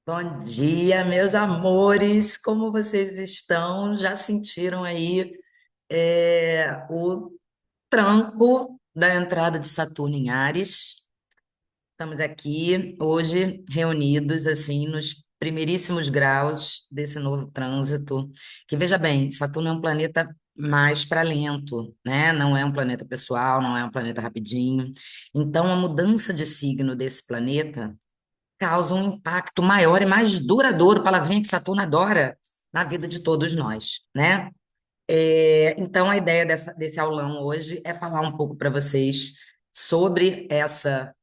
Bom dia, meus amores, como vocês estão? Já sentiram aí o tranco da entrada de Saturno em Áries? Estamos aqui hoje reunidos assim nos primeiríssimos graus desse novo trânsito. Que veja bem, Saturno é um planeta mais para lento, né? Não é um planeta pessoal, não é um planeta rapidinho. Então, a mudança de signo desse planeta causa um impacto maior e mais duradouro, palavrinha que Saturno adora, na vida de todos nós, né? Então, a ideia desse aulão hoje é falar um pouco para vocês sobre essa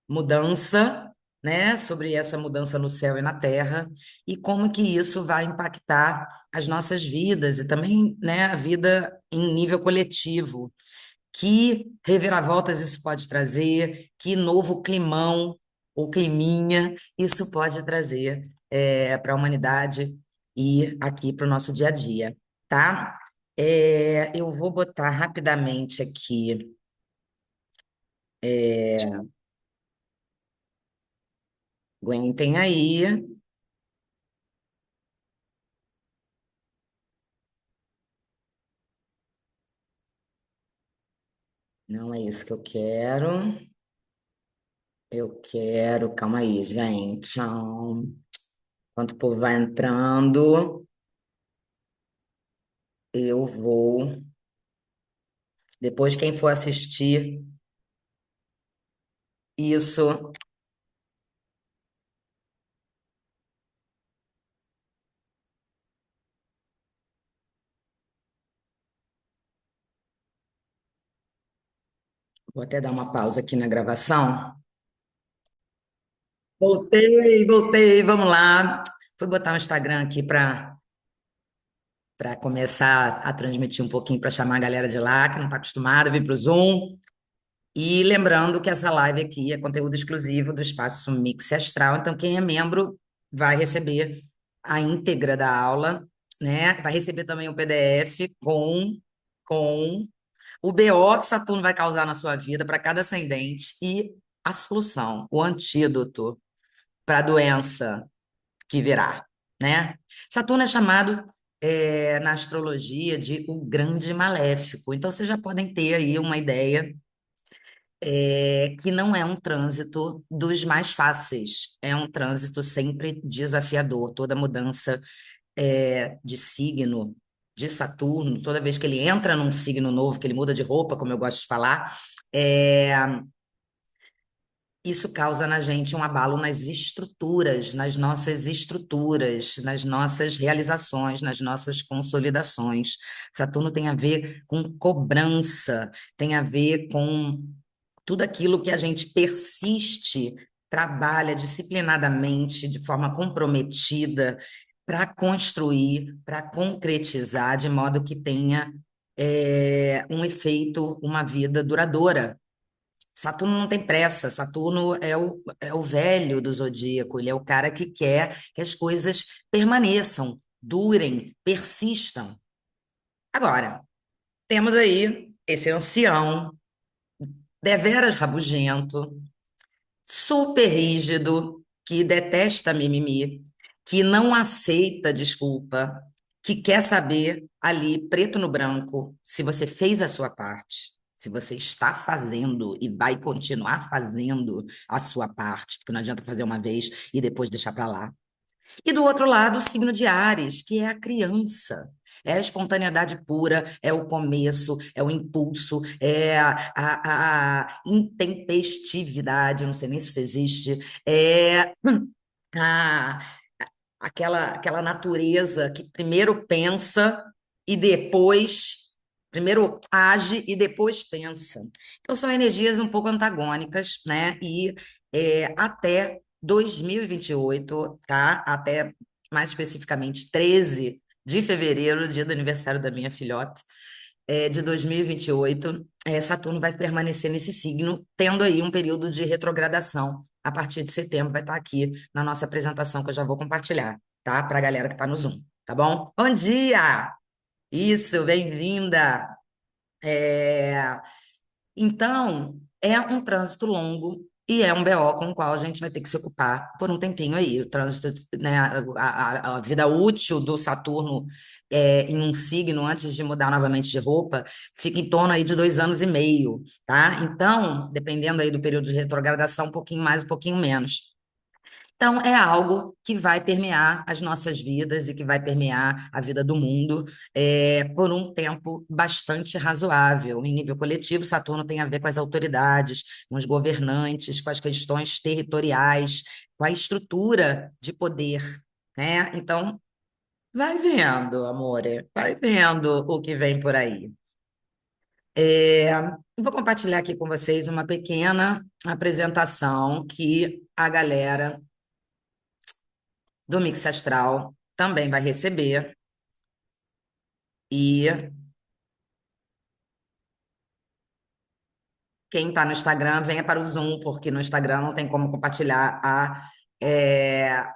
mudança, né? Sobre essa mudança no céu e na terra e como que isso vai impactar as nossas vidas e também, né, a vida em nível coletivo. Que reviravoltas isso pode trazer, que novo climão ou climinha isso pode trazer para a humanidade e aqui para o nosso dia a dia, tá? Eu vou botar rapidamente aqui. Aguentem aí. Não é isso que eu quero. Eu quero. Calma aí, gente. Enquanto o povo vai entrando, eu vou. Depois, quem for assistir isso. Vou até dar uma pausa aqui na gravação. Voltei, vamos lá. Fui botar o Instagram aqui para começar a transmitir um pouquinho, para chamar a galera de lá, que não está acostumada a vir para o Zoom. E lembrando que essa live aqui é conteúdo exclusivo do Espaço Mix Astral, então quem é membro vai receber a íntegra da aula, né? Vai receber também o PDF com o BO que Saturno vai causar na sua vida para cada ascendente e a solução, o antídoto para a doença que virá, né? Saturno é chamado na astrologia de o grande maléfico. Então vocês já podem ter aí uma ideia que não é um trânsito dos mais fáceis, é um trânsito sempre desafiador. Toda mudança de signo de Saturno, toda vez que ele entra num signo novo, que ele muda de roupa, como eu gosto de falar, é, isso causa na gente um abalo nas nossas estruturas, nas nossas realizações, nas nossas consolidações. Saturno tem a ver com cobrança, tem a ver com tudo aquilo que a gente persiste, trabalha disciplinadamente, de forma comprometida, para construir, para concretizar, de modo que tenha um efeito, uma vida duradoura. Saturno não tem pressa, Saturno é o velho do zodíaco, ele é o cara que quer que as coisas permaneçam, durem, persistam. Agora, temos aí esse ancião, deveras rabugento, super rígido, que detesta mimimi, que não aceita desculpa, que quer saber ali, preto no branco, se você fez a sua parte, se você está fazendo e vai continuar fazendo a sua parte, porque não adianta fazer uma vez e depois deixar para lá. E do outro lado, o signo de Áries, que é a criança. É a espontaneidade pura, é o começo, é o impulso, é a intempestividade, não sei nem se isso existe, é a, aquela natureza que primeiro pensa e depois, primeiro age e depois pensa. Então, são energias um pouco antagônicas, né? E até 2028, tá? Até mais especificamente 13 de fevereiro, dia do aniversário da minha filhota, de 2028, Saturno vai permanecer nesse signo, tendo aí um período de retrogradação. A partir de setembro vai estar aqui na nossa apresentação, que eu já vou compartilhar, tá? Para a galera que está no Zoom, tá bom? Bom dia! Isso, bem-vinda! É, Então, é um trânsito longo E é um BO com o qual a gente vai ter que se ocupar por um tempinho aí. O trânsito, né, a vida útil do Saturno em um signo, antes de mudar novamente de roupa, fica em torno aí de 2 anos e meio, tá? Então, dependendo aí do período de retrogradação, um pouquinho mais, um pouquinho menos. Então, é algo que vai permear as nossas vidas e que vai permear a vida do mundo por um tempo bastante razoável. Em nível coletivo, Saturno tem a ver com as autoridades, com os governantes, com as questões territoriais, com a estrutura de poder, né? Então, vai vendo, amore, vai vendo o que vem por aí. Vou compartilhar aqui com vocês uma pequena apresentação que a galera do Mix Astral também vai receber. E quem está no Instagram, venha para o Zoom, porque no Instagram não tem como compartilhar a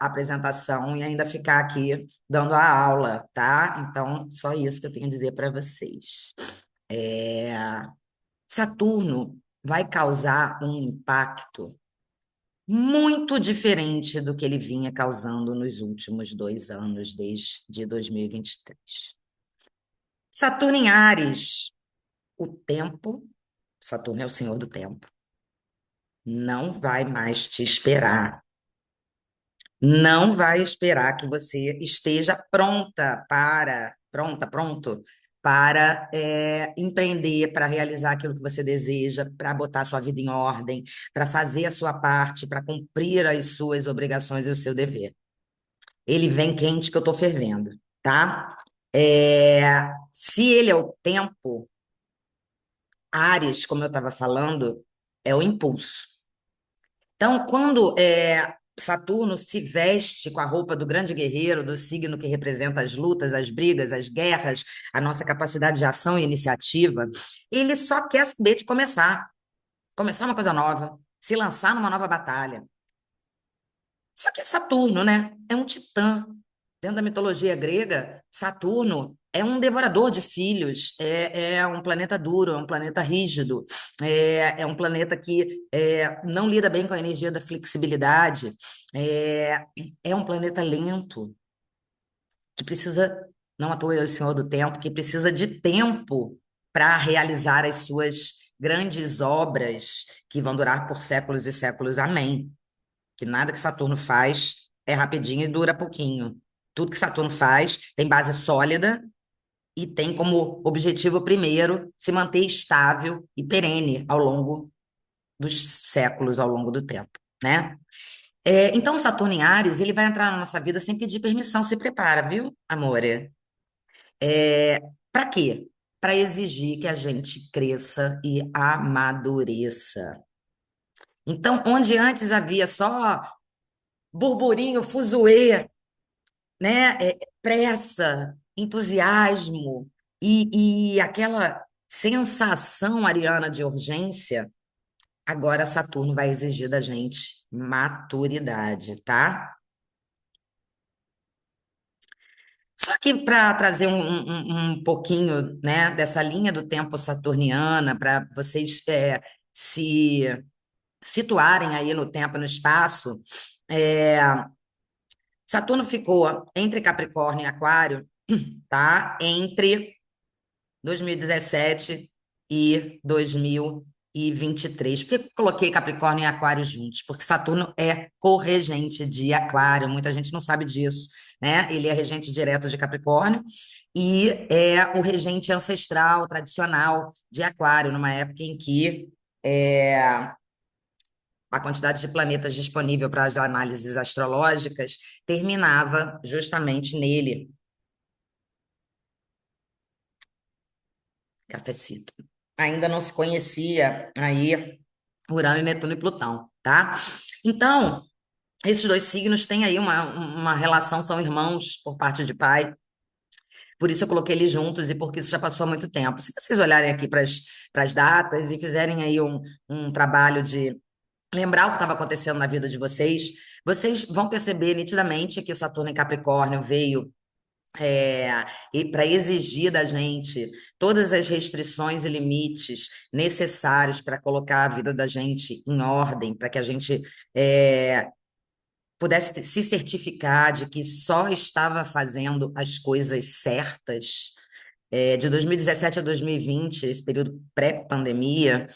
apresentação e ainda ficar aqui dando a aula, tá? Então, só isso que eu tenho a dizer para vocês. É, Saturno vai causar um impacto muito diferente do que ele vinha causando nos últimos 2 anos, desde 2023. Saturno em Áries, o tempo, Saturno é o senhor do tempo, não vai mais te esperar. Não vai esperar que você esteja pronto para empreender, para realizar aquilo que você deseja, para botar sua vida em ordem, para fazer a sua parte, para cumprir as suas obrigações e o seu dever. Ele vem quente que eu estou fervendo, tá? Se ele é o tempo, Áries, como eu estava falando, é o impulso. Então, quando Saturno se veste com a roupa do grande guerreiro, do signo que representa as lutas, as brigas, as guerras, a nossa capacidade de ação e iniciativa, ele só quer saber de começar uma coisa nova, se lançar numa nova batalha. Só que é Saturno, né? É um titã. Dentro da mitologia grega, Saturno é um devorador de filhos, é um planeta duro, é um planeta rígido, é um planeta que não lida bem com a energia da flexibilidade, é, é um planeta lento, que precisa, não à toa é o Senhor do Tempo, que precisa de tempo para realizar as suas grandes obras que vão durar por séculos e séculos. Amém. Que nada que Saturno faz é rapidinho e dura pouquinho. Tudo que Saturno faz tem base sólida e tem como objetivo primeiro se manter estável e perene ao longo dos séculos, ao longo do tempo, né? Então, Saturno em Áries, ele vai entrar na nossa vida sem pedir permissão. Se prepara, viu, amore? Para quê? Para exigir que a gente cresça e amadureça. Então, onde antes havia só burburinho, fuzuê, né? Pressa, entusiasmo e aquela sensação ariana de urgência, agora Saturno vai exigir da gente maturidade, tá? Só que para trazer um pouquinho, né, dessa linha do tempo saturniana, para vocês se situarem aí no tempo e no espaço, é, Saturno ficou entre Capricórnio e Aquário, tá? Entre 2017 e 2023. Por que eu coloquei Capricórnio e Aquário juntos? Porque Saturno é corregente de Aquário, muita gente não sabe disso, né? Ele é regente direto de Capricórnio e é o regente ancestral, tradicional de Aquário, numa época em que a quantidade de planetas disponível para as análises astrológicas terminava justamente nele. Cafecito. Ainda não se conhecia aí Urano, Netuno e Plutão, tá? Então, esses dois signos têm aí uma relação, são irmãos por parte de pai, por isso eu coloquei eles juntos e porque isso já passou há muito tempo. Se vocês olharem aqui para as datas e fizerem aí um trabalho de lembrar o que estava acontecendo na vida de vocês, vocês vão perceber nitidamente que o Saturno em Capricórnio veio é, e para exigir da gente todas as restrições e limites necessários para colocar a vida da gente em ordem, para que a gente é, pudesse se certificar de que só estava fazendo as coisas certas. De 2017 a 2020, esse período pré-pandemia,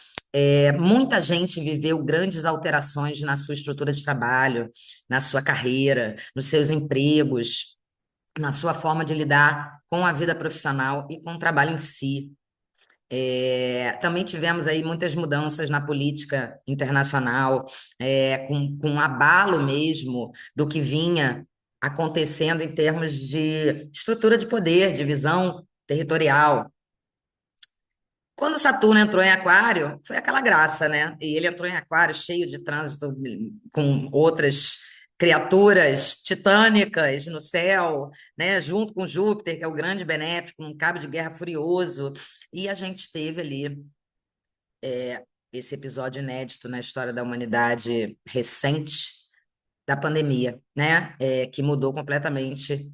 muita gente viveu grandes alterações na sua estrutura de trabalho, na sua carreira, nos seus empregos, na sua forma de lidar com a vida profissional e com o trabalho em si. Também tivemos aí muitas mudanças na política internacional, com um abalo mesmo do que vinha acontecendo em termos de estrutura de poder, divisão territorial. Quando Saturno entrou em Aquário, foi aquela graça, né? E ele entrou em Aquário cheio de trânsito com outras criaturas titânicas no céu, né? Junto com Júpiter, que é o grande benéfico, um cabo de guerra furioso. E a gente teve ali esse episódio inédito na história da humanidade recente da pandemia, né? Que mudou completamente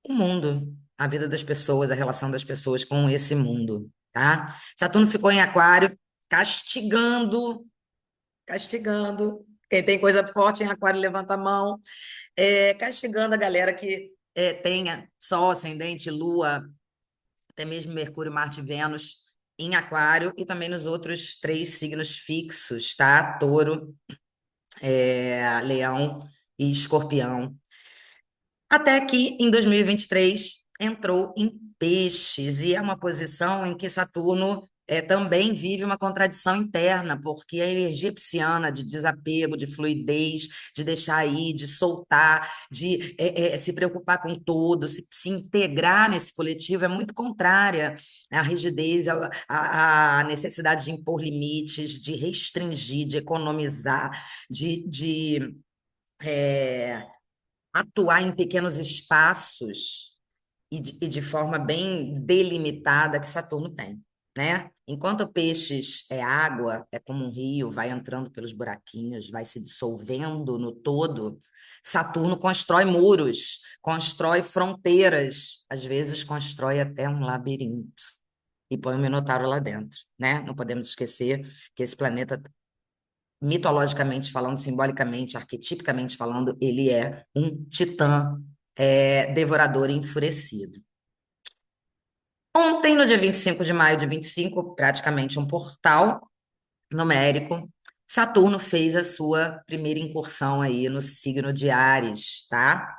o mundo, a vida das pessoas, a relação das pessoas com esse mundo, tá? Saturno ficou em Aquário, castigando, castigando. Quem tem coisa forte em Aquário, levanta a mão. Castigando a galera que tenha Sol, Ascendente, Lua, até mesmo Mercúrio, Marte e Vênus em Aquário e também nos outros três signos fixos, tá? Touro, Leão e Escorpião. Até que em 2023 entrou em Peixes, e é uma posição em que Saturno também vive uma contradição interna, porque a energia pisciana de desapego, de fluidez, de deixar ir, de soltar, de se preocupar com todo, se integrar nesse coletivo é muito contrária à rigidez, à necessidade de impor limites, de restringir, de economizar, de atuar em pequenos espaços e de forma bem delimitada que Saturno tem, né? Enquanto Peixes é água, é como um rio, vai entrando pelos buraquinhos, vai se dissolvendo no todo, Saturno constrói muros, constrói fronteiras, às vezes constrói até um labirinto e põe o Minotauro lá dentro, né? Não podemos esquecer que esse planeta mitologicamente falando, simbolicamente, arquetipicamente falando, ele é um titã devorador enfurecido. Ontem, no dia 25 de maio de 25, praticamente um portal numérico, Saturno fez a sua primeira incursão aí no signo de Áries, tá?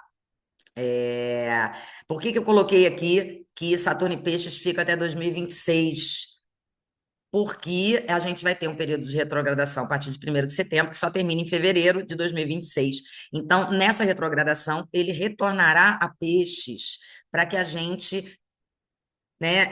É, Por que que eu coloquei aqui que Saturno e Peixes fica até 2026? Porque a gente vai ter um período de retrogradação a partir de 1º de setembro, que só termina em fevereiro de 2026. Então, nessa retrogradação, ele retornará a Peixes para que a gente, né,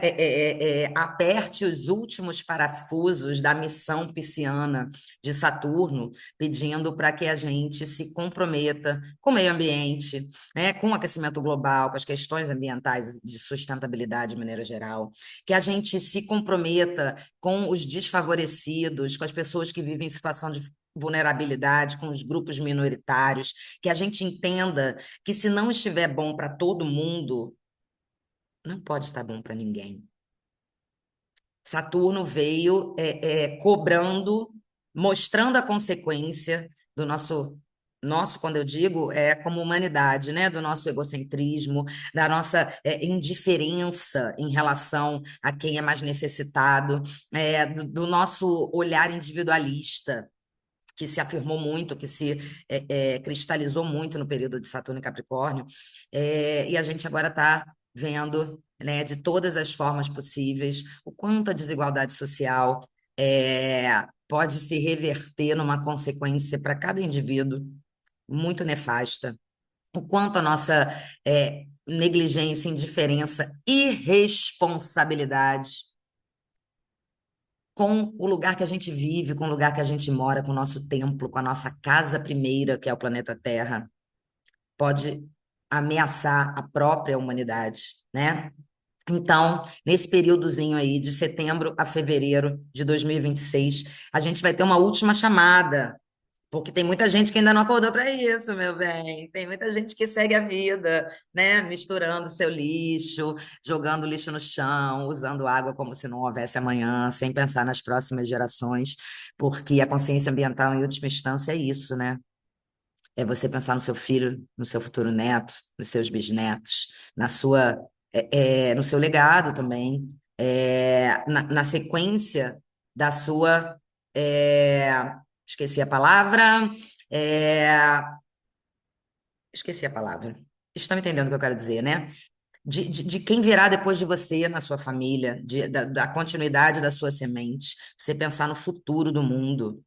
aperte os últimos parafusos da missão pisciana de Saturno, pedindo para que a gente se comprometa com o meio ambiente, né, com o aquecimento global, com as questões ambientais de sustentabilidade de maneira geral, que a gente se comprometa com os desfavorecidos, com as pessoas que vivem em situação de vulnerabilidade, com os grupos minoritários, que a gente entenda que se não estiver bom para todo mundo, não pode estar bom para ninguém. Saturno veio cobrando, mostrando a consequência do nosso, quando eu digo, como humanidade, né? Do nosso egocentrismo, da nossa indiferença em relação a quem é mais necessitado, do nosso olhar individualista, que se afirmou muito, que se cristalizou muito no período de Saturno e Capricórnio, e a gente agora está vendo, né, de todas as formas possíveis, o quanto a desigualdade social pode se reverter numa consequência para cada indivíduo muito nefasta, o quanto a nossa negligência, indiferença, irresponsabilidade com o lugar que a gente vive, com o lugar que a gente mora, com o nosso templo, com a nossa casa primeira, que é o planeta Terra, pode ameaçar a própria humanidade, né? Então, nesse períodozinho aí, de setembro a fevereiro de 2026, a gente vai ter uma última chamada Porque tem muita gente que ainda não acordou para isso, meu bem. Tem muita gente que segue a vida, né? Misturando seu lixo, jogando lixo no chão, usando água como se não houvesse amanhã, sem pensar nas próximas gerações, porque a consciência ambiental, em última instância, é isso, né? É você pensar no seu filho, no seu futuro neto, nos seus bisnetos, na sua, no seu legado também, na sequência da sua, é, esqueci a palavra, é, esqueci a palavra. Estão entendendo o que eu quero dizer, né? De quem virá depois de você na sua família, da continuidade da sua semente, você pensar no futuro do mundo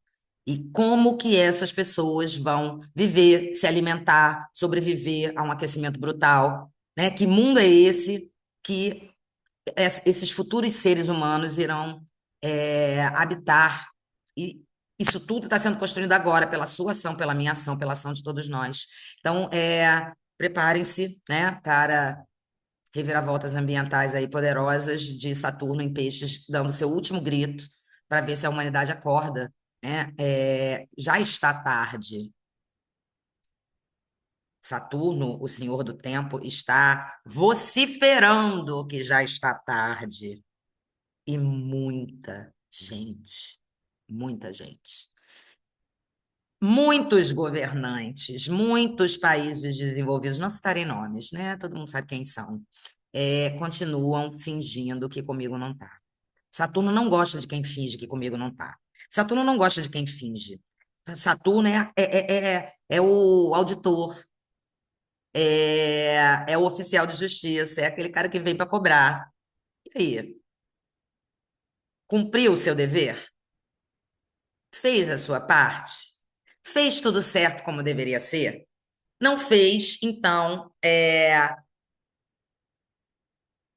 e como que essas pessoas vão viver, se alimentar, sobreviver a um aquecimento brutal, né? Que mundo é esse que esses futuros seres humanos irão habitar? E isso tudo está sendo construído agora pela sua ação, pela minha ação, pela ação de todos nós. Então, preparem-se, né, para reviravoltas ambientais aí poderosas de Saturno em Peixes, dando seu último grito para ver se a humanidade acorda, né? Já está tarde. Saturno, o senhor do tempo, está vociferando que já está tarde. E muita gente, muitos governantes, muitos países desenvolvidos, não citarei nomes, né? Todo mundo sabe quem são, continuam fingindo que comigo não tá. Saturno não gosta de quem finge que comigo não tá. Saturno não gosta de quem finge. Saturno é o auditor, é o oficial de justiça, é aquele cara que vem para cobrar. E aí? Cumpriu o seu dever? Fez a sua parte? Fez tudo certo como deveria ser? Não fez, então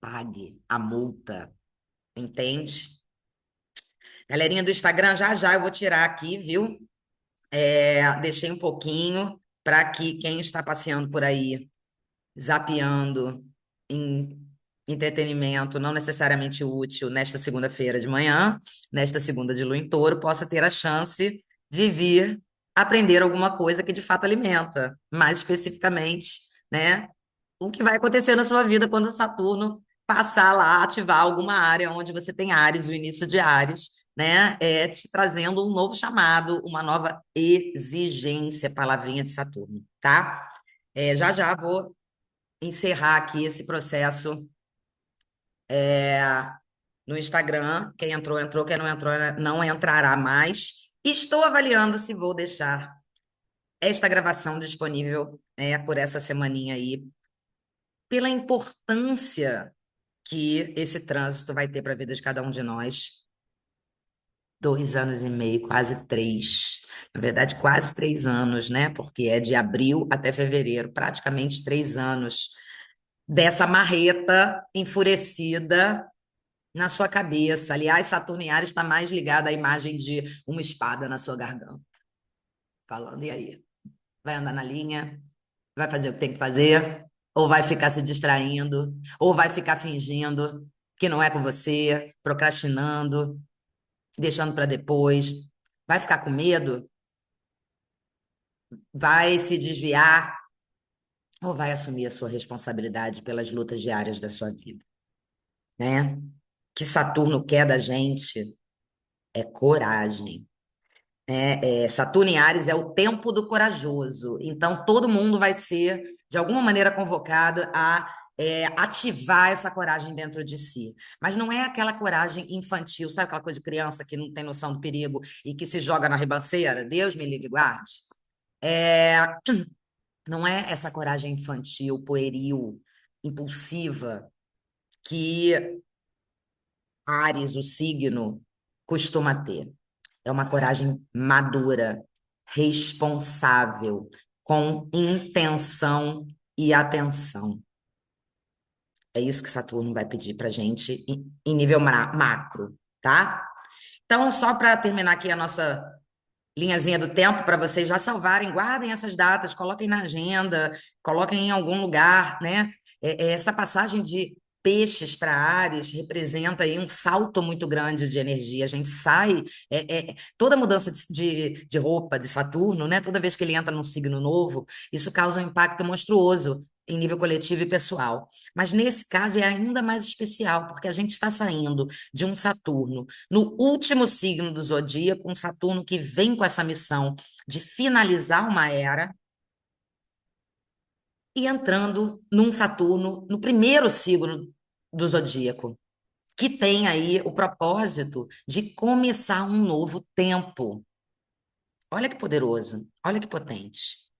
pague a multa, entende? Galerinha do Instagram, já já eu vou tirar aqui, viu? Deixei um pouquinho para que quem está passeando por aí, zapeando em entretenimento não necessariamente útil nesta segunda-feira de manhã, nesta segunda de lua em touro, possa ter a chance de vir aprender alguma coisa que de fato alimenta, mais especificamente, né? O que vai acontecer na sua vida quando Saturno passar lá, ativar alguma área onde você tem Áries, o início de Áries, né? Te trazendo um novo chamado, uma nova exigência, palavrinha de Saturno, tá? Já já vou encerrar aqui esse processo no Instagram. Quem entrou, entrou. Quem não entrou, não entrará mais. Estou avaliando se vou deixar esta gravação disponível, por essa semaninha aí, pela importância que esse trânsito vai ter para a vida de cada um de nós. 2 anos e meio, quase três. Na verdade, quase 3 anos, né? Porque é de abril até fevereiro, praticamente 3 anos dessa marreta enfurecida na sua cabeça. Aliás, Saturno em Ares está mais ligado à imagem de uma espada na sua garganta. Falando, e aí? Vai andar na linha? Vai fazer o que tem que fazer? Ou vai ficar se distraindo? Ou vai ficar fingindo que não é com você, procrastinando, deixando para depois? Vai ficar com medo? Vai se desviar? Ou vai assumir a sua responsabilidade pelas lutas diárias da sua vida, né? Que Saturno quer da gente é coragem. Saturno em Áries é o tempo do corajoso. Então, todo mundo vai ser, de alguma maneira, convocado a ativar essa coragem dentro de si. Mas não é aquela coragem infantil, sabe aquela coisa de criança que não tem noção do perigo e que se joga na ribanceira? Deus me livre e guarde. É, não é essa coragem infantil, pueril, impulsiva, que Áries, o signo, costuma ter. É uma coragem madura, responsável, com intenção e atenção. É isso que Saturno vai pedir para gente em nível macro, tá? Então, só para terminar aqui a nossa linhazinha do tempo, para vocês já salvarem, guardem essas datas, coloquem na agenda, coloquem em algum lugar, né? Essa passagem de Peixes para Áries representa aí um salto muito grande de energia. A gente sai, toda mudança de roupa de Saturno, né? Toda vez que ele entra num signo novo, isso causa um impacto monstruoso em nível coletivo e pessoal. Mas nesse caso é ainda mais especial, porque a gente está saindo de um Saturno no último signo do zodíaco, um Saturno que vem com essa missão de finalizar uma era e entrando num Saturno no primeiro signo do zodíaco, que tem aí o propósito de começar um novo tempo. Olha que poderoso, olha que potente.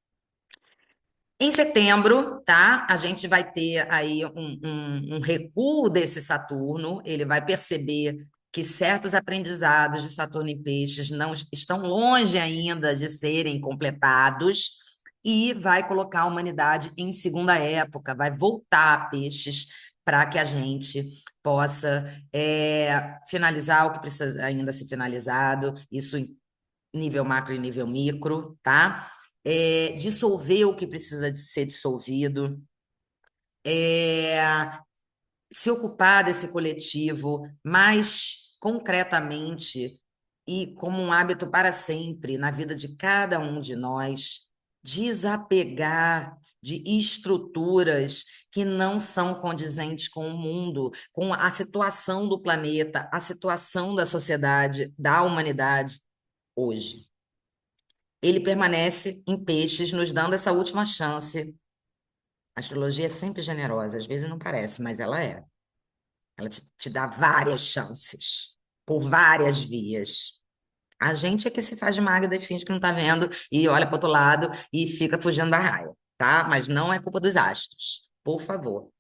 Em setembro, tá? A gente vai ter aí um recuo desse Saturno, ele vai perceber que certos aprendizados de Saturno em Peixes não estão longe ainda de serem completados e vai colocar a humanidade em segunda época, vai voltar a Peixes para que a gente possa finalizar o que precisa ainda ser finalizado, isso em nível macro e nível micro, tá? Dissolver o que precisa de ser dissolvido, é, se ocupar desse coletivo mais concretamente e como um hábito para sempre na vida de cada um de nós, desapegar de estruturas que não são condizentes com o mundo, com a situação do planeta, a situação da sociedade, da humanidade hoje. Ele permanece em Peixes, nos dando essa última chance. A astrologia é sempre generosa, às vezes não parece, mas ela é. Ela te dá várias chances, por várias vias. A gente é que se faz de magra e finge que não está vendo e olha para outro lado e fica fugindo da raia, tá? Mas não é culpa dos astros, por favor.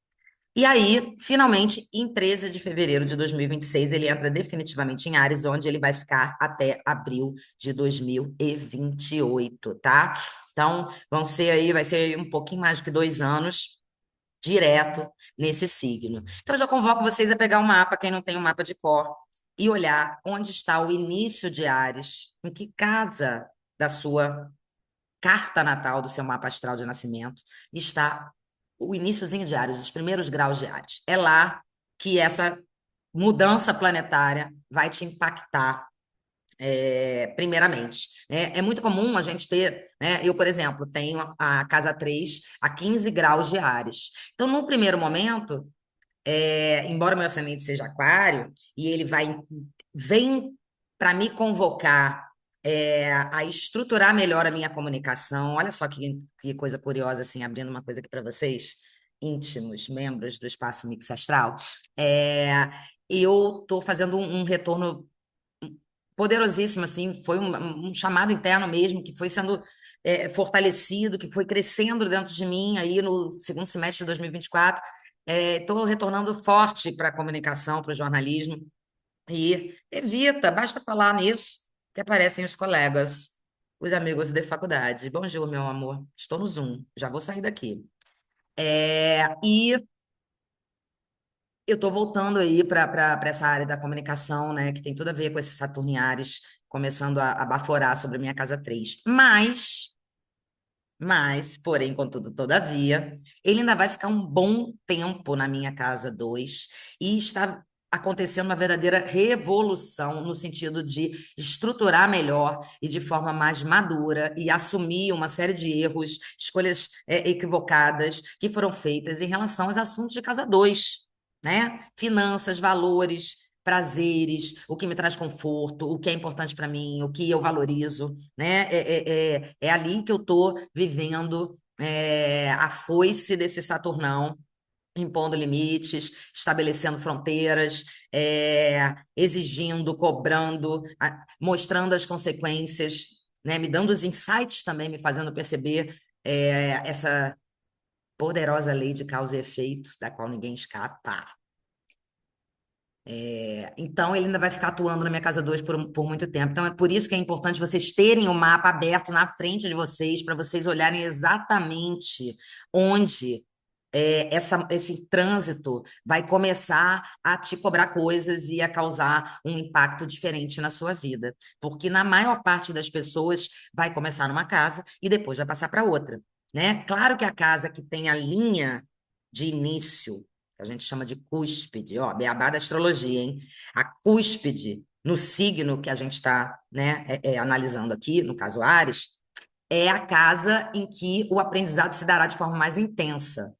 E aí, finalmente, em 13 de fevereiro de 2026, ele entra definitivamente em Áries, onde ele vai ficar até abril de 2028, tá? Então, vai ser aí um pouquinho mais do que 2 anos direto nesse signo. Então, eu já convoco vocês a pegar o mapa, quem não tem o mapa de cor, e olhar onde está o início de Áries, em que casa da sua carta natal, do seu mapa astral de nascimento, está o iniciozinho de Áries, os primeiros graus de Áries. É lá que essa mudança planetária vai te impactar primeiramente. Né? É muito comum a gente ter, né? Eu, por exemplo, tenho a casa 3 a 15 graus de Áries. Então, no primeiro momento, embora meu ascendente seja aquário, e ele vem para me convocar a estruturar melhor a minha comunicação. Olha só que coisa curiosa, assim, abrindo uma coisa aqui para vocês, íntimos, membros do Espaço Mix Astral. Eu estou fazendo um retorno poderosíssimo, assim, foi um chamado interno mesmo, que foi sendo fortalecido, que foi crescendo dentro de mim aí no segundo semestre de 2024. Estou retornando forte para a comunicação, para o jornalismo, e evita, basta falar nisso, que aparecem os colegas, os amigos de faculdade. Bonjour, meu amor, estou no Zoom, já vou sair daqui. E eu estou voltando aí para essa área da comunicação, né, que tem tudo a ver com esses Saturno em Áries, começando a baforar sobre a minha casa 3. Porém, contudo, todavia, ele ainda vai ficar um bom tempo na minha casa 2 e está acontecendo uma verdadeira revolução no sentido de estruturar melhor e de forma mais madura e assumir uma série de erros, escolhas equivocadas que foram feitas em relação aos assuntos de casa 2, né? Finanças, valores, prazeres, o que me traz conforto, o que é importante para mim, o que eu valorizo, né? É ali que eu estou vivendo a foice desse Saturnão, impondo limites, estabelecendo fronteiras, exigindo, cobrando, mostrando as consequências, né? Me dando os insights também, me fazendo perceber essa poderosa lei de causa e efeito, da qual ninguém escapa. Então, ele ainda vai ficar atuando na minha casa 2 por muito tempo. Então, é por isso que é importante vocês terem o mapa aberto na frente de vocês, para vocês olharem exatamente onde esse trânsito vai começar a te cobrar coisas e a causar um impacto diferente na sua vida. Porque na maior parte das pessoas vai começar numa casa e depois vai passar para outra, né? Claro que a casa que tem a linha de início, que a gente chama de cúspide, ó, beabá da astrologia, hein? A cúspide no signo que a gente está, né, analisando aqui, no caso Áries, é a casa em que o aprendizado se dará de forma mais intensa.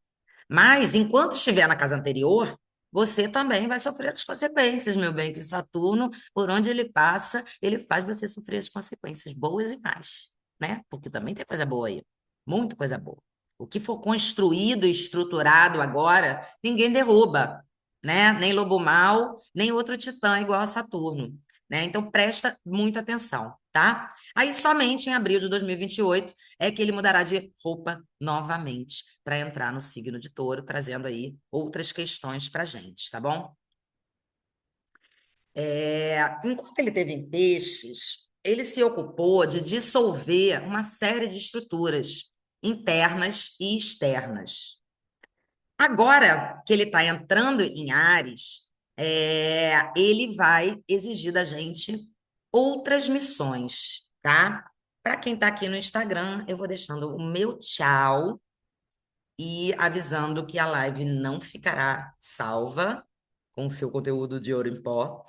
Mas, enquanto estiver na casa anterior, você também vai sofrer as consequências, meu bem, que Saturno, por onde ele passa, ele faz você sofrer as consequências, boas e más, né? Porque também tem coisa boa aí, muita coisa boa. O que for construído e estruturado agora, ninguém derruba, né? Nem lobo mau, nem outro titã igual a Saturno, né? Então presta muita atenção, tá? Aí somente em abril de 2028 é que ele mudará de roupa novamente para entrar no signo de Touro, trazendo aí outras questões para a gente, tá bom? Enquanto ele teve em Peixes, ele se ocupou de dissolver uma série de estruturas internas e externas. Agora que ele está entrando em Áries, ele vai exigir da gente outras missões, tá? Para quem está aqui no Instagram, eu vou deixando o meu tchau e avisando que a live não ficará salva com o seu conteúdo de ouro em pó.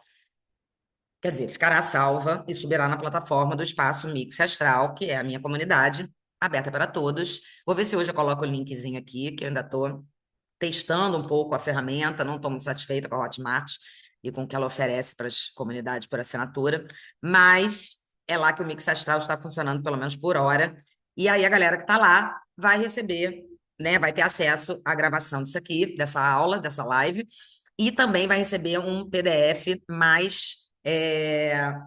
Quer dizer, ficará salva e subirá na plataforma do Espaço Mix Astral, que é a minha comunidade, aberta para todos. Vou ver se hoje eu coloco o linkzinho aqui, que eu ainda estou testando um pouco a ferramenta, não estou muito satisfeita com a Hotmart e com o que ela oferece para as comunidades por assinatura, mas é lá que o Mix Astral está funcionando, pelo menos por hora. E aí a galera que está lá vai receber, né, vai ter acesso à gravação disso aqui, dessa aula, dessa live, e também vai receber um PDF mais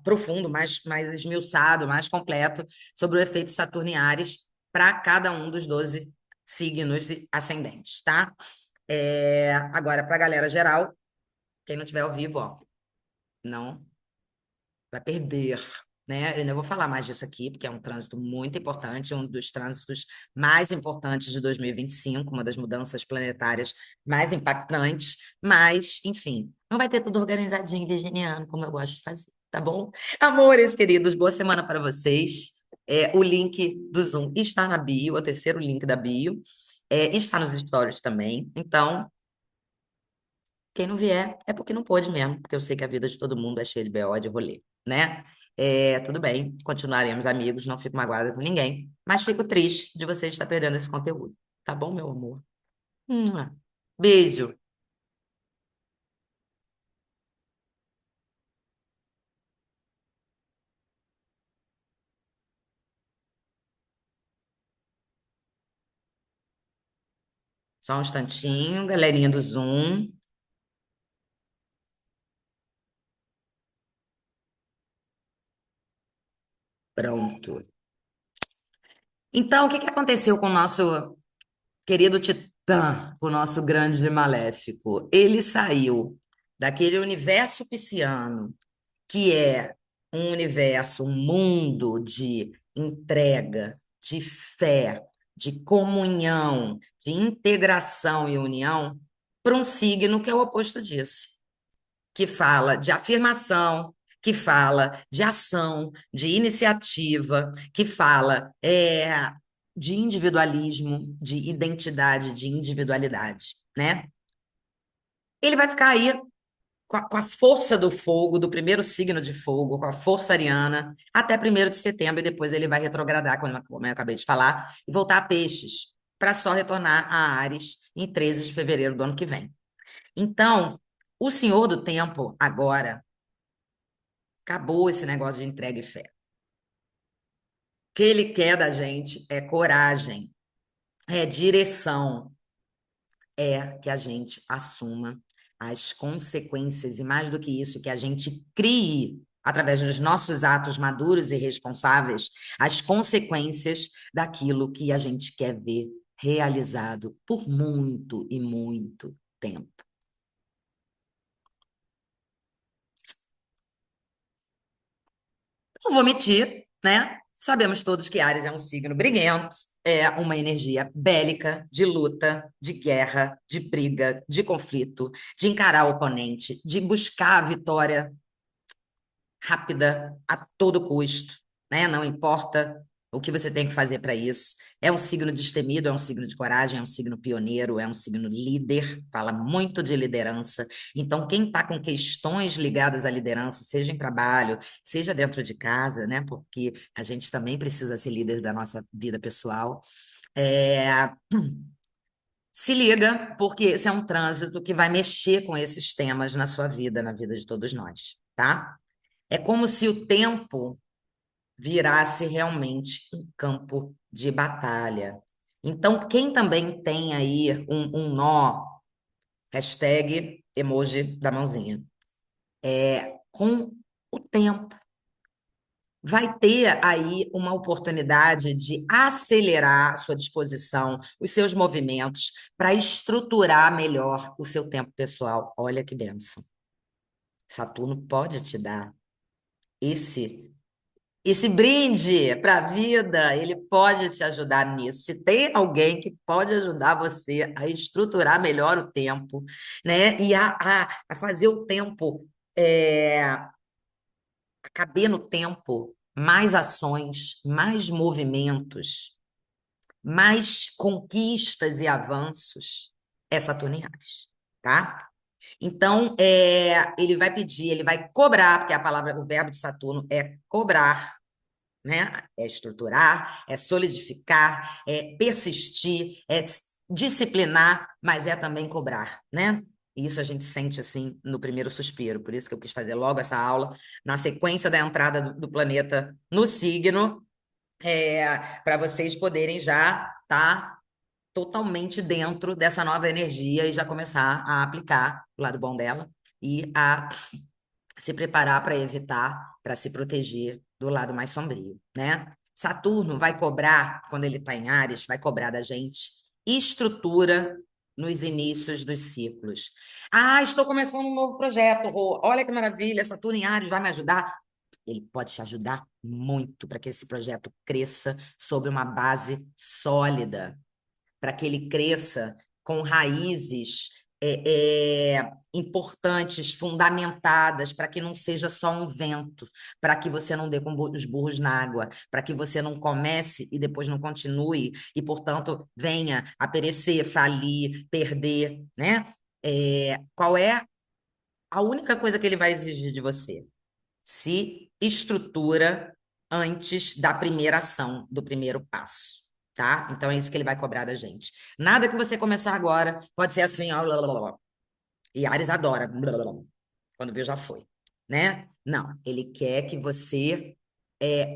profundo, mais esmiuçado, mais completo sobre o efeito Saturno em Áries para cada um dos 12 signos ascendentes, tá? Agora, para a galera geral, quem não tiver ao vivo, ó, não vai perder, né? Eu ainda vou falar mais disso aqui, porque é um trânsito muito importante, um dos trânsitos mais importantes de 2025, uma das mudanças planetárias mais impactantes, mas, enfim, não vai ter tudo organizadinho, virginiano, como eu gosto de fazer, tá bom? Amores, queridos, boa semana para vocês. O link do Zoom está na bio, é o terceiro link da bio. Está nos stories também. Então, quem não vier é porque não pôde mesmo, porque eu sei que a vida de todo mundo é cheia de BO, de rolê, né? Tudo bem, continuaremos amigos, não fico magoada com ninguém, mas fico triste de você estar perdendo esse conteúdo. Tá bom, meu amor? Mua. Beijo. Só um instantinho, galerinha do Zoom. Pronto. Então, o que que aconteceu com o nosso querido Titã, com o nosso grande maléfico? Ele saiu daquele universo pisciano que é um universo, um mundo de entrega, de fé, de comunhão, de integração e união, para um signo que é o oposto disso, que fala de afirmação, que fala de ação, de iniciativa, que fala de individualismo, de identidade, de individualidade, né? Ele vai ficar aí com a força do fogo, do primeiro signo de fogo, com a força ariana, até 1º de setembro, e depois ele vai retrogradar, como eu acabei de falar, e voltar a Peixes, para só retornar a Áries em 13 de fevereiro do ano que vem. Então, o Senhor do Tempo, agora, acabou esse negócio de entrega e fé. O que ele quer da gente é coragem, é direção, é que a gente assuma as consequências e, mais do que isso, que a gente crie, através dos nossos atos maduros e responsáveis, as consequências daquilo que a gente quer ver realizado por muito e muito tempo. Não vou mentir, né? Sabemos todos que Áries é um signo briguento, é uma energia bélica, de luta, de guerra, de briga, de conflito, de encarar o oponente, de buscar a vitória rápida a todo custo, né? Não importa o que você tem que fazer para isso. É um signo destemido, é um signo de coragem, é um signo pioneiro, é um signo líder, fala muito de liderança. Então, quem está com questões ligadas à liderança, seja em trabalho, seja dentro de casa, né? Porque a gente também precisa ser líder da nossa vida pessoal. É, se liga, porque esse é um trânsito que vai mexer com esses temas na sua vida, na vida de todos nós, tá? É como se o tempo virasse realmente um campo de batalha. Então, quem também tem aí um nó, hashtag emoji da mãozinha, com o tempo, vai ter aí uma oportunidade de acelerar a sua disposição, os seus movimentos, para estruturar melhor o seu tempo pessoal. Olha que bênção. Saturno pode te dar esse esse brinde para a vida, ele pode te ajudar nisso. Se tem alguém que pode ajudar você a estruturar melhor o tempo, né? E a fazer o tempo a caber no tempo, mais ações, mais movimentos, mais conquistas e avanços, é Saturno em Ares, tá? Então, ele vai pedir, ele vai cobrar, porque a palavra, o verbo de Saturno é cobrar, né? É estruturar, é solidificar, é persistir, é disciplinar, mas é também cobrar, né? E isso a gente sente assim no primeiro suspiro. Por isso que eu quis fazer logo essa aula, na sequência da entrada do planeta no signo, para vocês poderem já estar totalmente dentro dessa nova energia e já começar a aplicar o lado bom dela e a se preparar para evitar, para se proteger do lado mais sombrio, né? Saturno vai cobrar, quando ele está em Áries, vai cobrar da gente estrutura nos inícios dos ciclos. Ah, estou começando um novo projeto, Rô. Olha que maravilha, Saturno em Áries vai me ajudar. Ele pode te ajudar muito para que esse projeto cresça sobre uma base sólida, para que ele cresça com raízes importantes, fundamentadas, para que não seja só um vento, para que você não dê com os burros na água, para que você não comece e depois não continue, e, portanto, venha a perecer, falir, perder, né? Qual é a única coisa que ele vai exigir de você? Se estrutura antes da primeira ação, do primeiro passo, tá? Então é isso que ele vai cobrar da gente. Nada que você começar agora pode ser assim, ó, blá, blá, blá, blá. E Ares adora, blá, blá, blá. Quando viu já foi, né? Não, ele quer que você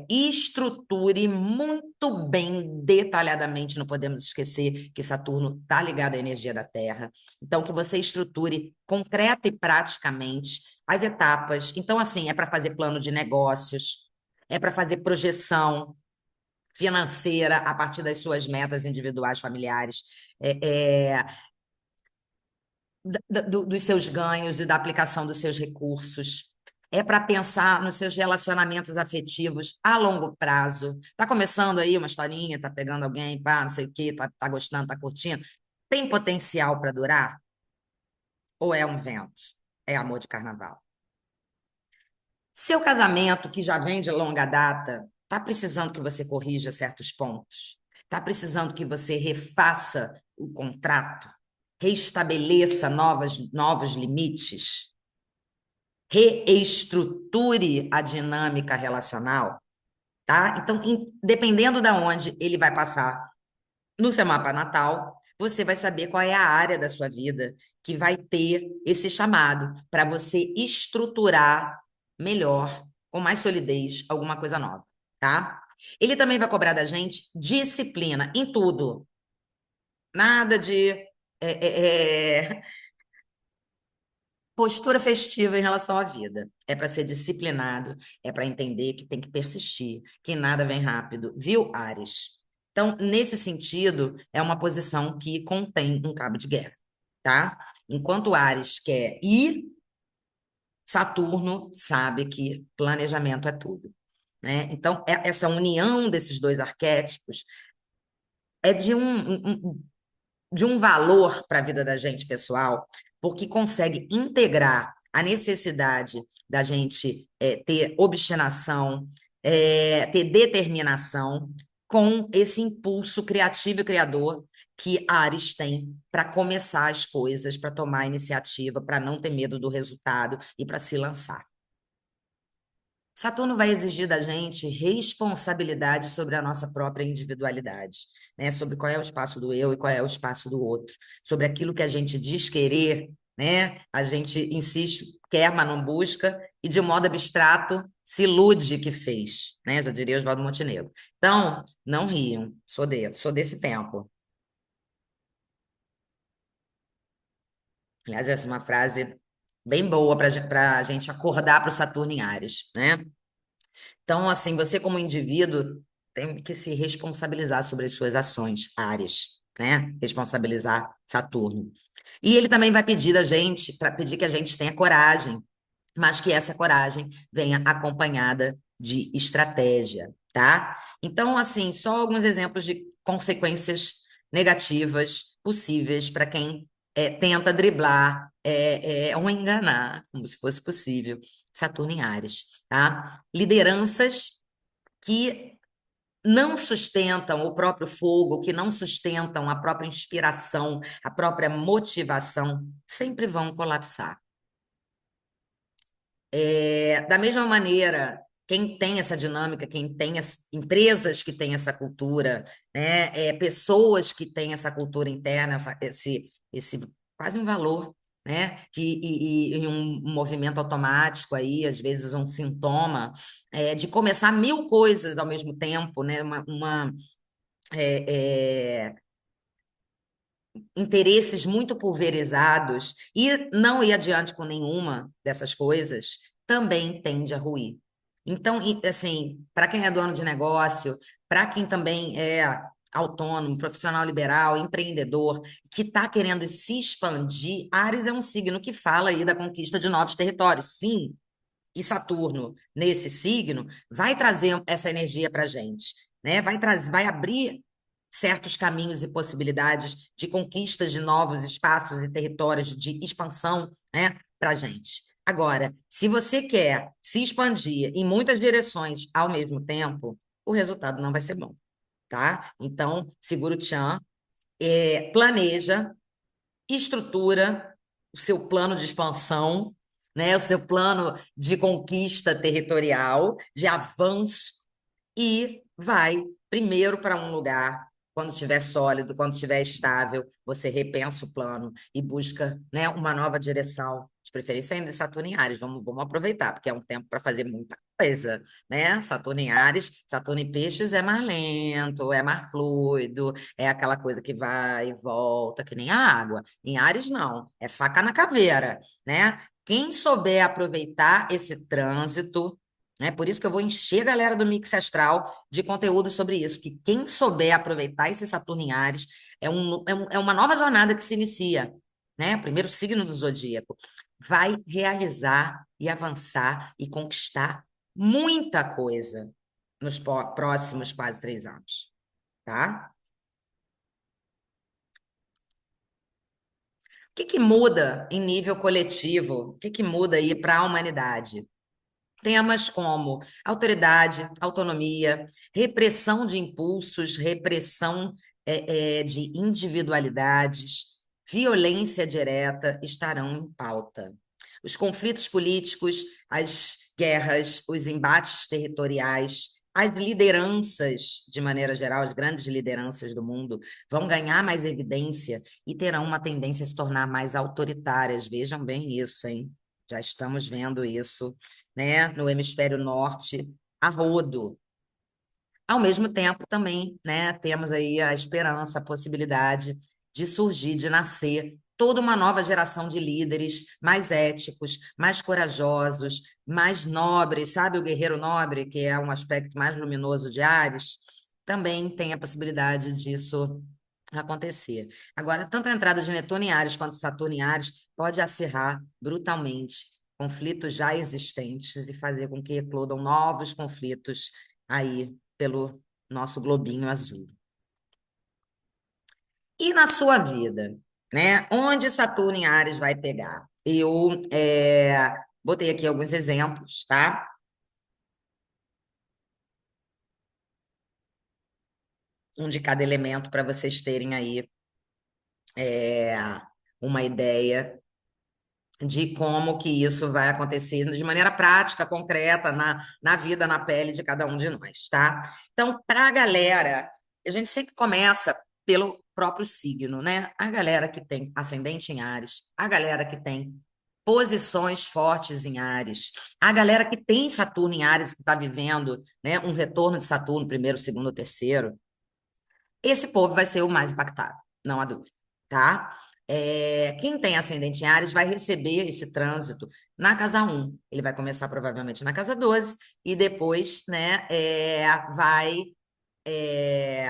estruture muito bem, detalhadamente, não podemos esquecer que Saturno está ligado à energia da Terra. Então, que você estruture concreta e praticamente as etapas. Então, assim, é para fazer plano de negócios, é para fazer projeção financeira a partir das suas metas individuais, familiares, dos seus ganhos e da aplicação dos seus recursos. É para pensar nos seus relacionamentos afetivos a longo prazo. Tá começando aí uma historinha, tá pegando alguém, pá, não sei o quê, tá gostando, tá curtindo. Tem potencial para durar? Ou é um vento? É amor de carnaval. Seu casamento, que já vem de longa data, tá precisando que você corrija certos pontos? Tá precisando que você refaça o contrato? Reestabeleça novos limites? Reestruture a dinâmica relacional, tá? Então, dependendo da onde ele vai passar no seu mapa natal, você vai saber qual é a área da sua vida que vai ter esse chamado para você estruturar melhor, com mais solidez, alguma coisa nova, tá? Ele também vai cobrar da gente disciplina em tudo. Nada de postura festiva em relação à vida. É para ser disciplinado, é para entender que tem que persistir, que nada vem rápido, viu, Ares? Então, nesse sentido, é uma posição que contém um cabo de guerra, tá? Enquanto Ares quer ir, Saturno sabe que planejamento é tudo, né? Então, essa união desses dois arquétipos é de um valor para a vida da gente pessoal, porque consegue integrar a necessidade da gente ter obstinação, ter determinação, com esse impulso criativo e criador que Ares tem para começar as coisas, para tomar a iniciativa, para não ter medo do resultado e para se lançar. Saturno vai exigir da gente responsabilidade sobre a nossa própria individualidade, né? Sobre qual é o espaço do eu e qual é o espaço do outro, sobre aquilo que a gente diz querer, né? A gente insiste, quer, mas não busca, e de modo abstrato se ilude que fez, né? Já diria Oswaldo Montenegro. Então, não riam, sou desse tempo. Aliás, essa é uma frase bem boa para a gente acordar para o Saturno em Áries, né? Então, assim, você como indivíduo tem que se responsabilizar sobre as suas ações, Áries, né? Responsabilizar Saturno. E ele também vai pedir da gente, para pedir que a gente tenha coragem, mas que essa coragem venha acompanhada de estratégia, tá? Então, assim, só alguns exemplos de consequências negativas possíveis para quem tenta driblar ou enganar, como se fosse possível, Saturno em Áries, tá? Lideranças que não sustentam o próprio fogo, que não sustentam a própria inspiração, a própria motivação, sempre vão colapsar. Da mesma maneira, quem tem essa dinâmica, quem tem as empresas que têm essa cultura, né, pessoas que têm essa cultura interna, esse quase um valor, né, e um movimento automático aí, às vezes um sintoma, de começar mil coisas ao mesmo tempo, né, é, é, interesses muito pulverizados e não ir adiante com nenhuma dessas coisas, também tende a ruir. Então, assim, para quem é dono de negócio, para quem também é autônomo, profissional liberal, empreendedor, que está querendo se expandir, Áries é um signo que fala aí da conquista de novos territórios. Sim, e Saturno nesse signo vai trazer essa energia para a gente, né? Vai abrir certos caminhos e possibilidades de conquistas de novos espaços e territórios de expansão, né, para a gente. Agora, se você quer se expandir em muitas direções ao mesmo tempo, o resultado não vai ser bom, tá? Então, segura o tchan, planeja, estrutura o seu plano de expansão, né, o seu plano de conquista territorial, de avanço, e vai primeiro para um lugar. Quando estiver sólido, quando estiver estável, você repensa o plano e busca, né, uma nova direção, de preferência ainda em Saturno em Áries. Vamos aproveitar, porque é um tempo para fazer muita coisa, né? Saturno em Áries, Saturno em Peixes é mais lento, é mais fluido, é aquela coisa que vai e volta, que nem a água. Em Áries, não, é faca na caveira, né? Quem souber aproveitar esse trânsito, né? Por isso que eu vou encher a galera do Mix Astral de conteúdo sobre isso, que quem souber aproveitar esse Saturno em Áries é uma nova jornada que se inicia, né? O primeiro signo do zodíaco. Vai realizar e avançar e conquistar muita coisa nos próximos quase 3 anos, tá? O que que muda em nível coletivo? O que que muda aí para a humanidade? Temas como autoridade, autonomia, repressão de impulsos, repressão de individualidades, violência direta estarão em pauta. Os conflitos políticos, as guerras, os embates territoriais, as lideranças, de maneira geral, as grandes lideranças do mundo, vão ganhar mais evidência e terão uma tendência a se tornar mais autoritárias. Vejam bem isso, hein? Já estamos vendo isso, né, no hemisfério norte, a rodo. Ao mesmo tempo, também, né, temos aí a esperança, a possibilidade de surgir, de nascer toda uma nova geração de líderes mais éticos, mais corajosos, mais nobres, sabe o guerreiro nobre, que é um aspecto mais luminoso de Ares, também tem a possibilidade disso acontecer. Agora, tanto a entrada de Netuno em Ares quanto Saturno em Ares pode acirrar brutalmente conflitos já existentes e fazer com que eclodam novos conflitos aí pelo nosso globinho azul. E na sua vida, né? Onde Saturno em Áries vai pegar? Eu botei aqui alguns exemplos, tá? um de cada elemento para vocês terem aí é, uma ideia de como que isso vai acontecer de maneira prática, concreta, na vida, na pele de cada um de nós, tá? Então, para a galera, a gente sempre começa pelo próprio signo, né? A galera que tem ascendente em Áries, a galera que tem posições fortes em Áries, a galera que tem Saturno em Áries, que está vivendo, né, um retorno de Saturno, primeiro, segundo, terceiro, esse povo vai ser o mais impactado, não há dúvida, tá? Quem tem ascendente em Áries vai receber esse trânsito na casa um. Ele vai começar provavelmente na casa 12 e depois, né, vai é,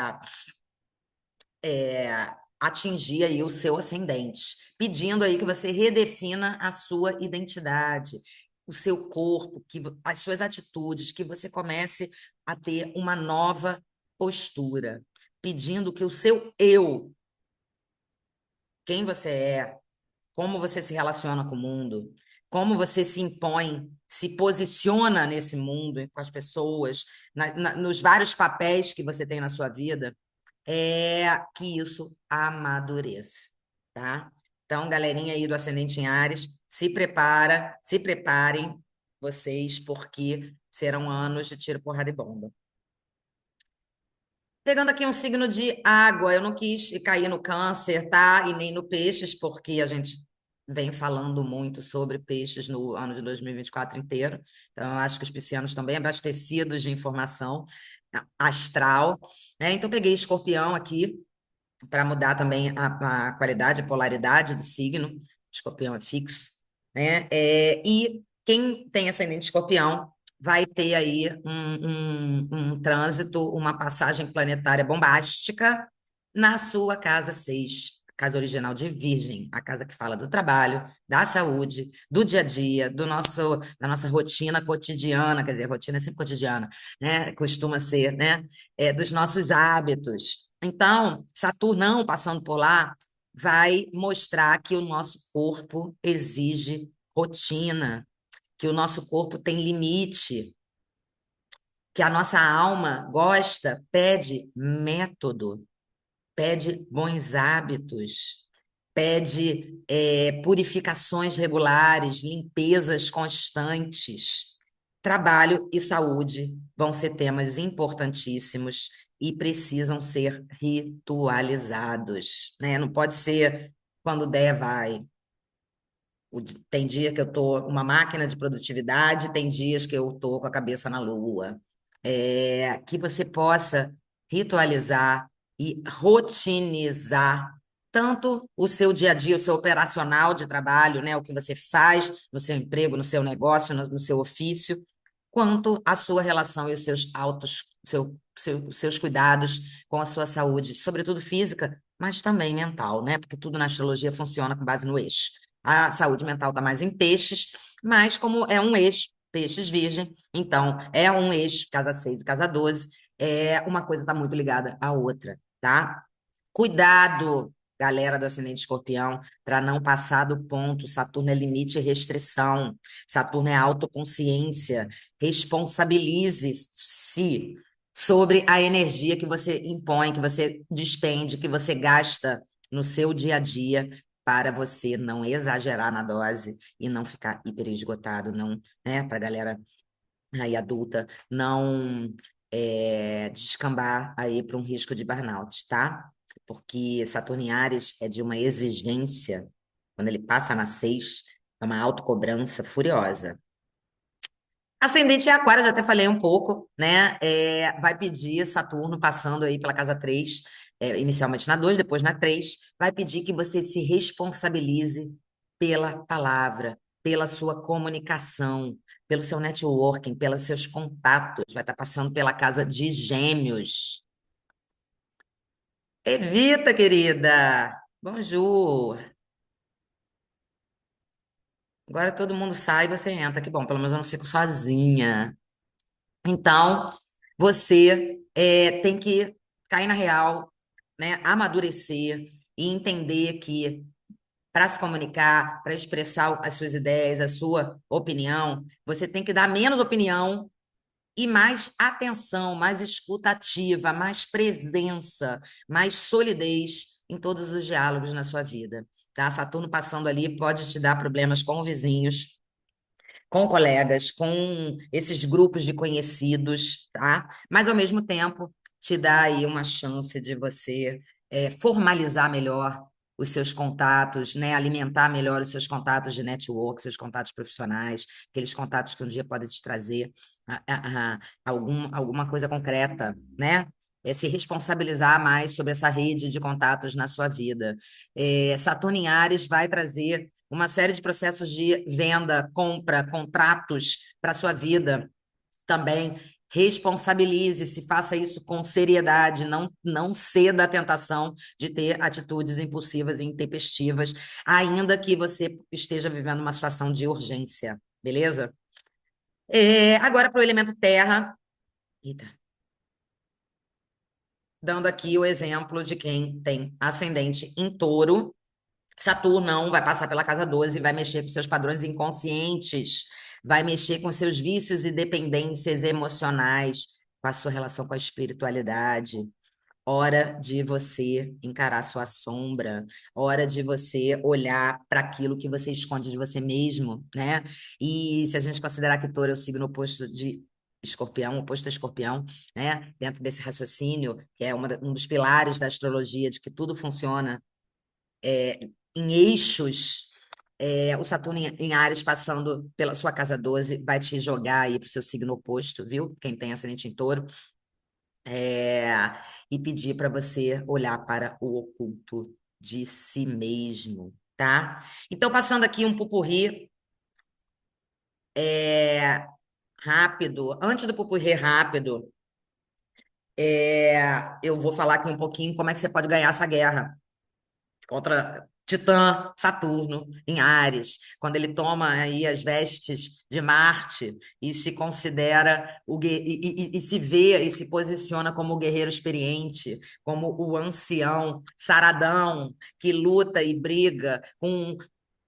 atingir aí o seu ascendente, pedindo aí que você redefina a sua identidade, o seu corpo, as suas atitudes, que você comece a ter uma nova postura, pedindo que o seu eu, quem você é, como você se relaciona com o mundo, como você se impõe, se posiciona nesse mundo, com as pessoas, nos vários papéis que você tem na sua vida, que isso amadureça, tá? Então, galerinha aí do Ascendente em Áries, se preparem vocês, porque serão anos de tiro, porrada e bomba. Pegando aqui um signo de água, eu não quis cair no câncer, tá? E nem no peixes, porque a gente vem falando muito sobre peixes no ano de 2024 inteiro. Então, eu acho que os piscianos estão bem abastecidos de informação astral, né? Então, peguei escorpião aqui para mudar também a qualidade, a polaridade do signo. Escorpião é fixo, né? E quem tem ascendente escorpião vai ter aí um trânsito, uma passagem planetária bombástica na sua casa 6, casa original de Virgem, a casa que fala do trabalho, da saúde, do dia a dia, da nossa rotina cotidiana, quer dizer, rotina é sempre cotidiana, né? Costuma ser, né? Dos nossos hábitos. Então, Saturnão passando por lá vai mostrar que o nosso corpo exige rotina, que o nosso corpo tem limite, que a nossa alma gosta, pede método, pede bons hábitos, pede purificações regulares, limpezas constantes. Trabalho e saúde vão ser temas importantíssimos e precisam ser ritualizados, né? Não pode ser quando der, vai. Tem dia que eu tô uma máquina de produtividade, tem dias que eu tô com a cabeça na lua. Que você possa ritualizar e rotinizar tanto o seu dia a dia, o seu operacional de trabalho, né, o que você faz no seu emprego, no seu negócio, no seu ofício, quanto a sua relação e os seus seus cuidados com a sua saúde, sobretudo física, mas também mental, né? Porque tudo na astrologia funciona com base no eixo. A saúde mental está mais em peixes, mas como é um eixo, peixes virgem, então é um eixo, casa 6 e casa 12, uma coisa está muito ligada à outra, tá? Cuidado, galera do ascendente escorpião, para não passar do ponto. Saturno é limite e restrição. Saturno é autoconsciência. Responsabilize-se sobre a energia que você impõe, que você despende, que você gasta no seu dia a dia, para você não exagerar na dose e não ficar hiperesgotado, não, né, para a galera aí adulta, não descambar aí para um risco de burnout, tá? Porque Saturno em Áries é de uma exigência, quando ele passa na 6, é uma autocobrança furiosa. Ascendente em Aquário, já até falei um pouco, né? Vai pedir Saturno passando aí pela casa 3, inicialmente na 2, depois na 3, vai pedir que você se responsabilize pela palavra, pela sua comunicação, pelo seu networking, pelos seus contatos. Vai estar passando pela casa de Gêmeos. Evita, querida! Bonjour! Agora todo mundo sai e você entra. Que bom, pelo menos eu não fico sozinha. Então, você tem que cair na real, né? Amadurecer e entender que para se comunicar, para expressar as suas ideias, a sua opinião, você tem que dar menos opinião e mais atenção, mais escuta ativa, mais presença, mais solidez em todos os diálogos na sua vida, tá? Saturno passando ali pode te dar problemas com vizinhos, com colegas, com esses grupos de conhecidos, tá? Mas ao mesmo tempo te dá aí uma chance de você formalizar melhor os seus contatos, né? Alimentar melhor os seus contatos de network, seus contatos profissionais, aqueles contatos que um dia podem te trazer alguma coisa concreta, né? Se responsabilizar mais sobre essa rede de contatos na sua vida. Saturno em Áries vai trazer uma série de processos de venda, compra, contratos para a sua vida também. Responsabilize-se, faça isso com seriedade, não ceda à tentação de ter atitudes impulsivas e intempestivas, ainda que você esteja vivendo uma situação de urgência, beleza? Agora para o elemento terra, eita, dando aqui o exemplo de quem tem ascendente em touro. Saturno não vai passar pela casa 12, vai mexer com seus padrões inconscientes, vai mexer com seus vícios e dependências emocionais, com a sua relação com a espiritualidade. Hora de você encarar sua sombra, hora de você olhar para aquilo que você esconde de você mesmo, né? E se a gente considerar que Touro é o signo oposto de Escorpião, oposto a Escorpião, né? Dentro desse raciocínio, que é um dos pilares da astrologia, de que tudo funciona em eixos, o Saturno em Áries passando pela sua casa 12 vai te jogar aí para o seu signo oposto, viu? Quem tem ascendente em touro, é, e pedir para você olhar para o oculto de si mesmo, tá? Então, passando aqui um pupurri rápido, antes do pupurri rápido, eu vou falar aqui um pouquinho como é que você pode ganhar essa guerra contra Titã, Saturno, em Áries, quando ele toma aí as vestes de Marte e se considera e se vê e se posiciona como o guerreiro experiente, como o ancião saradão que luta e briga com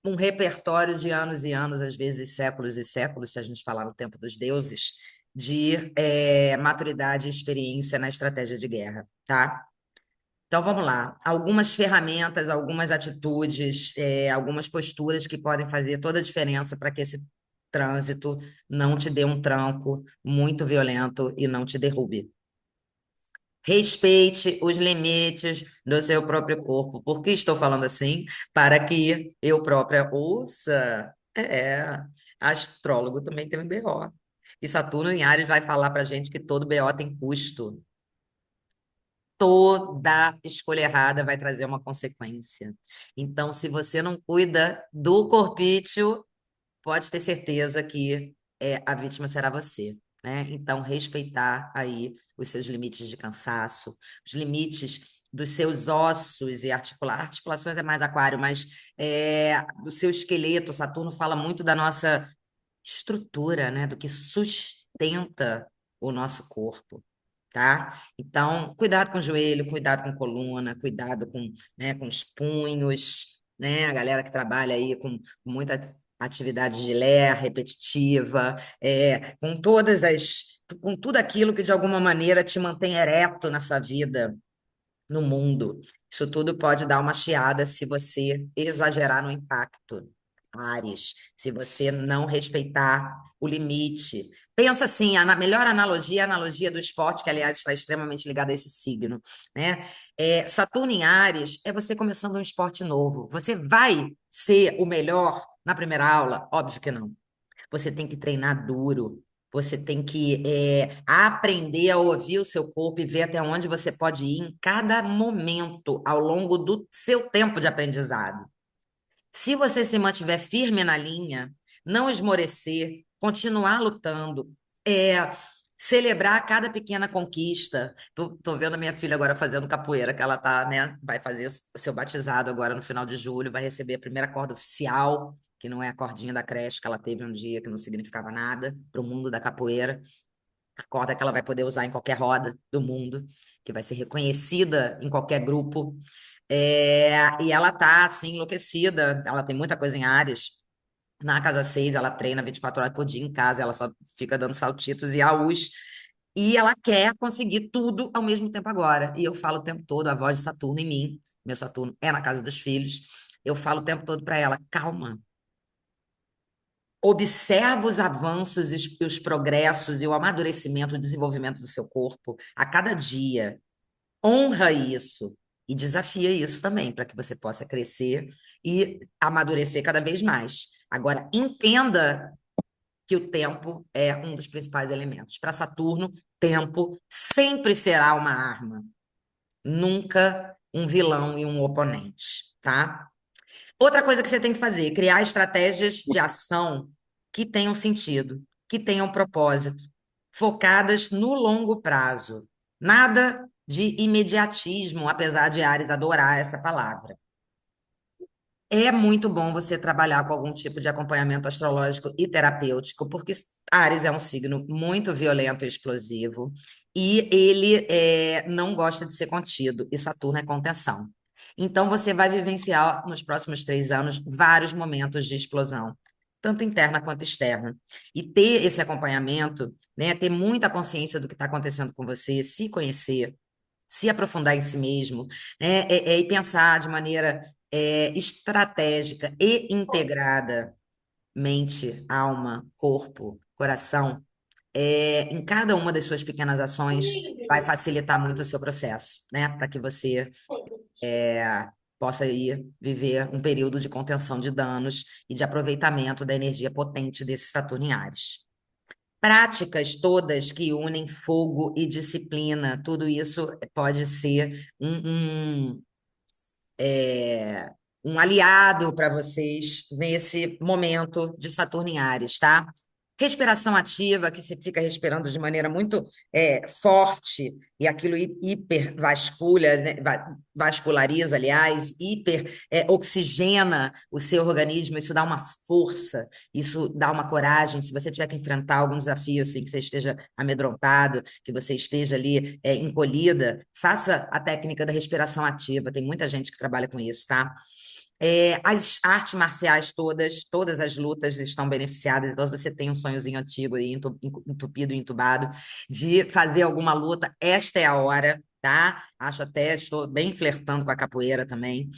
um repertório de anos e anos, às vezes séculos e séculos, se a gente falar no tempo dos deuses, de maturidade e experiência na estratégia de guerra, tá? Então vamos lá. Algumas ferramentas, algumas atitudes, algumas posturas que podem fazer toda a diferença para que esse trânsito não te dê um tranco muito violento e não te derrube. Respeite os limites do seu próprio corpo. Por que estou falando assim? Para que eu própria ouça. Astrólogo também tem um BO. E Saturno em Áries vai falar para gente que todo BO tem custo. Toda escolha errada vai trazer uma consequência. Então, se você não cuida do corpício, pode ter certeza que a vítima será você, né? Então, respeitar aí os seus limites de cansaço, os limites dos seus ossos e articulações é mais aquário, mas do seu esqueleto. Saturno fala muito da nossa estrutura, né? Do que sustenta o nosso corpo, tá? Então, cuidado com o joelho, cuidado com a coluna, cuidado com os punhos, né? A galera que trabalha aí com muita atividade de lé repetitiva, com tudo aquilo que de alguma maneira te mantém ereto na sua vida, no mundo. Isso tudo pode dar uma chiada se você exagerar no impacto. Áreas, se você não respeitar o limite. Pensa assim, a melhor analogia é a analogia do esporte, que, aliás, está extremamente ligada a esse signo, né? Saturno em Áries é você começando um esporte novo. Você vai ser o melhor na primeira aula? Óbvio que não. Você tem que treinar duro. Você tem que aprender a ouvir o seu corpo e ver até onde você pode ir em cada momento ao longo do seu tempo de aprendizado. Se você se mantiver firme na linha, não esmorecer, continuar lutando, celebrar cada pequena conquista. Tô vendo a minha filha agora fazendo capoeira, que ela tá, né, vai fazer o seu batizado agora no final de julho, vai receber a primeira corda oficial, que não é a cordinha da creche que ela teve um dia, que não significava nada para o mundo da capoeira. A corda que ela vai poder usar em qualquer roda do mundo, que vai ser reconhecida em qualquer grupo. E ela tá assim enlouquecida, ela tem muita coisa em Áreas, Na casa 6 ela treina 24 horas por dia em casa, ela só fica dando saltitos e aus. E ela quer conseguir tudo ao mesmo tempo agora. E eu falo o tempo todo, a voz de Saturno em mim, meu Saturno é na casa dos filhos. Eu falo o tempo todo para ela: calma, observa os avanços, os progressos e o amadurecimento, o desenvolvimento do seu corpo a cada dia. Honra isso e desafia isso também, para que você possa crescer e amadurecer cada vez mais. Agora, entenda que o tempo é um dos principais elementos. Para Saturno, tempo sempre será uma arma, nunca um vilão e um oponente, tá? Outra coisa que você tem que fazer, criar estratégias de ação que tenham sentido, que tenham propósito, focadas no longo prazo. Nada de imediatismo, apesar de Ares adorar essa palavra. É muito bom você trabalhar com algum tipo de acompanhamento astrológico e terapêutico, porque Áries é um signo muito violento e explosivo, e ele não gosta de ser contido, e Saturno é contenção. Então, você vai vivenciar nos próximos 3 anos vários momentos de explosão, tanto interna quanto externa. E ter esse acompanhamento, né, ter muita consciência do que está acontecendo com você, se conhecer, se aprofundar em si mesmo, né, e pensar de maneira estratégica e integrada, mente, alma, corpo, coração, em cada uma das suas pequenas ações, vai facilitar muito o seu processo, né, para que você possa aí viver um período de contenção de danos e de aproveitamento da energia potente desse Saturno em Áries. Práticas todas que unem fogo e disciplina, tudo isso pode ser um aliado para vocês nesse momento de Saturno em Áries, tá? Respiração ativa, que você fica respirando de maneira muito forte, e aquilo hipervasculha, né? Vasculariza, aliás, hiper oxigena o seu organismo, isso dá uma força, isso dá uma coragem. Se você tiver que enfrentar algum desafio, assim, que você esteja amedrontado, que você esteja ali encolhida, faça a técnica da respiração ativa. Tem muita gente que trabalha com isso, tá? As artes marciais todas as lutas estão beneficiadas. Então, se você tem um sonhozinho antigo aí, entupido e entubado, de fazer alguma luta, esta é a hora, tá? Acho até, estou bem flertando com a capoeira também.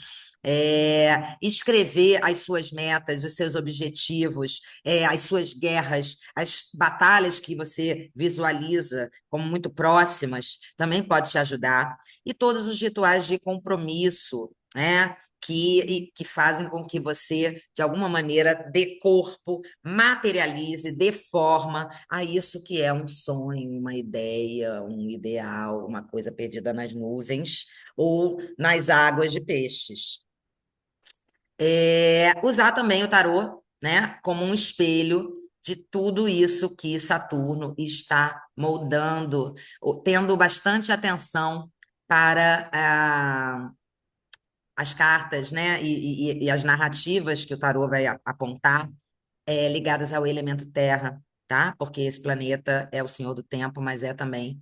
Escrever as suas metas, os seus objetivos, as suas guerras, as batalhas que você visualiza como muito próximas, também pode te ajudar. E todos os rituais de compromisso, né? Que fazem com que você, de alguma maneira, dê corpo, materialize, dê forma a isso que é um sonho, uma ideia, um ideal, uma coisa perdida nas nuvens ou nas águas de peixes. Usar também o tarô, né, como um espelho de tudo isso que Saturno está moldando, tendo bastante atenção para as cartas, né, e as narrativas que o tarô vai apontar, ligadas ao elemento terra, tá? Porque esse planeta é o senhor do tempo, mas é também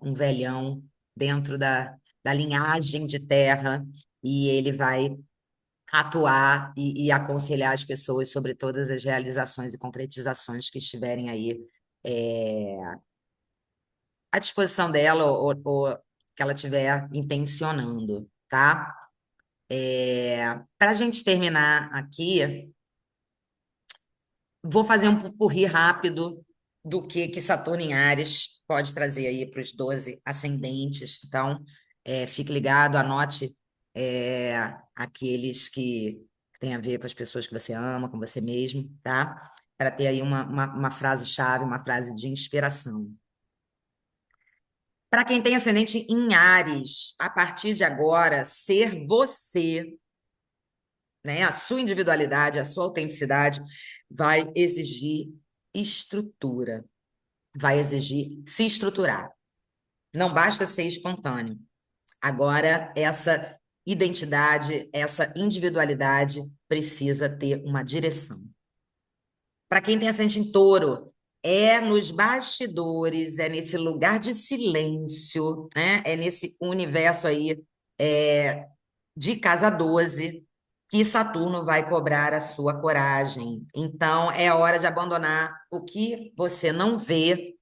um velhão dentro da linhagem de terra, e ele vai atuar e aconselhar as pessoas sobre todas as realizações e concretizações que estiverem aí é, à disposição dela ou que ela estiver intencionando, tá? Para a gente terminar aqui, vou fazer um pupurri rápido do que Saturno em Áries pode trazer aí para os 12 ascendentes. Então, fique ligado, anote aqueles que têm a ver com as pessoas que você ama, com você mesmo, tá? Para ter aí uma frase-chave, uma frase de inspiração. Para quem tem ascendente em Áries, a partir de agora, ser você, né? A sua individualidade, a sua autenticidade vai exigir estrutura, vai exigir se estruturar. Não basta ser espontâneo. Agora, essa identidade, essa individualidade precisa ter uma direção. Para quem tem ascendente em touro, é nos bastidores, é nesse lugar de silêncio, né? É nesse universo aí de casa 12 que Saturno vai cobrar a sua coragem. Então, é hora de abandonar o que você não vê,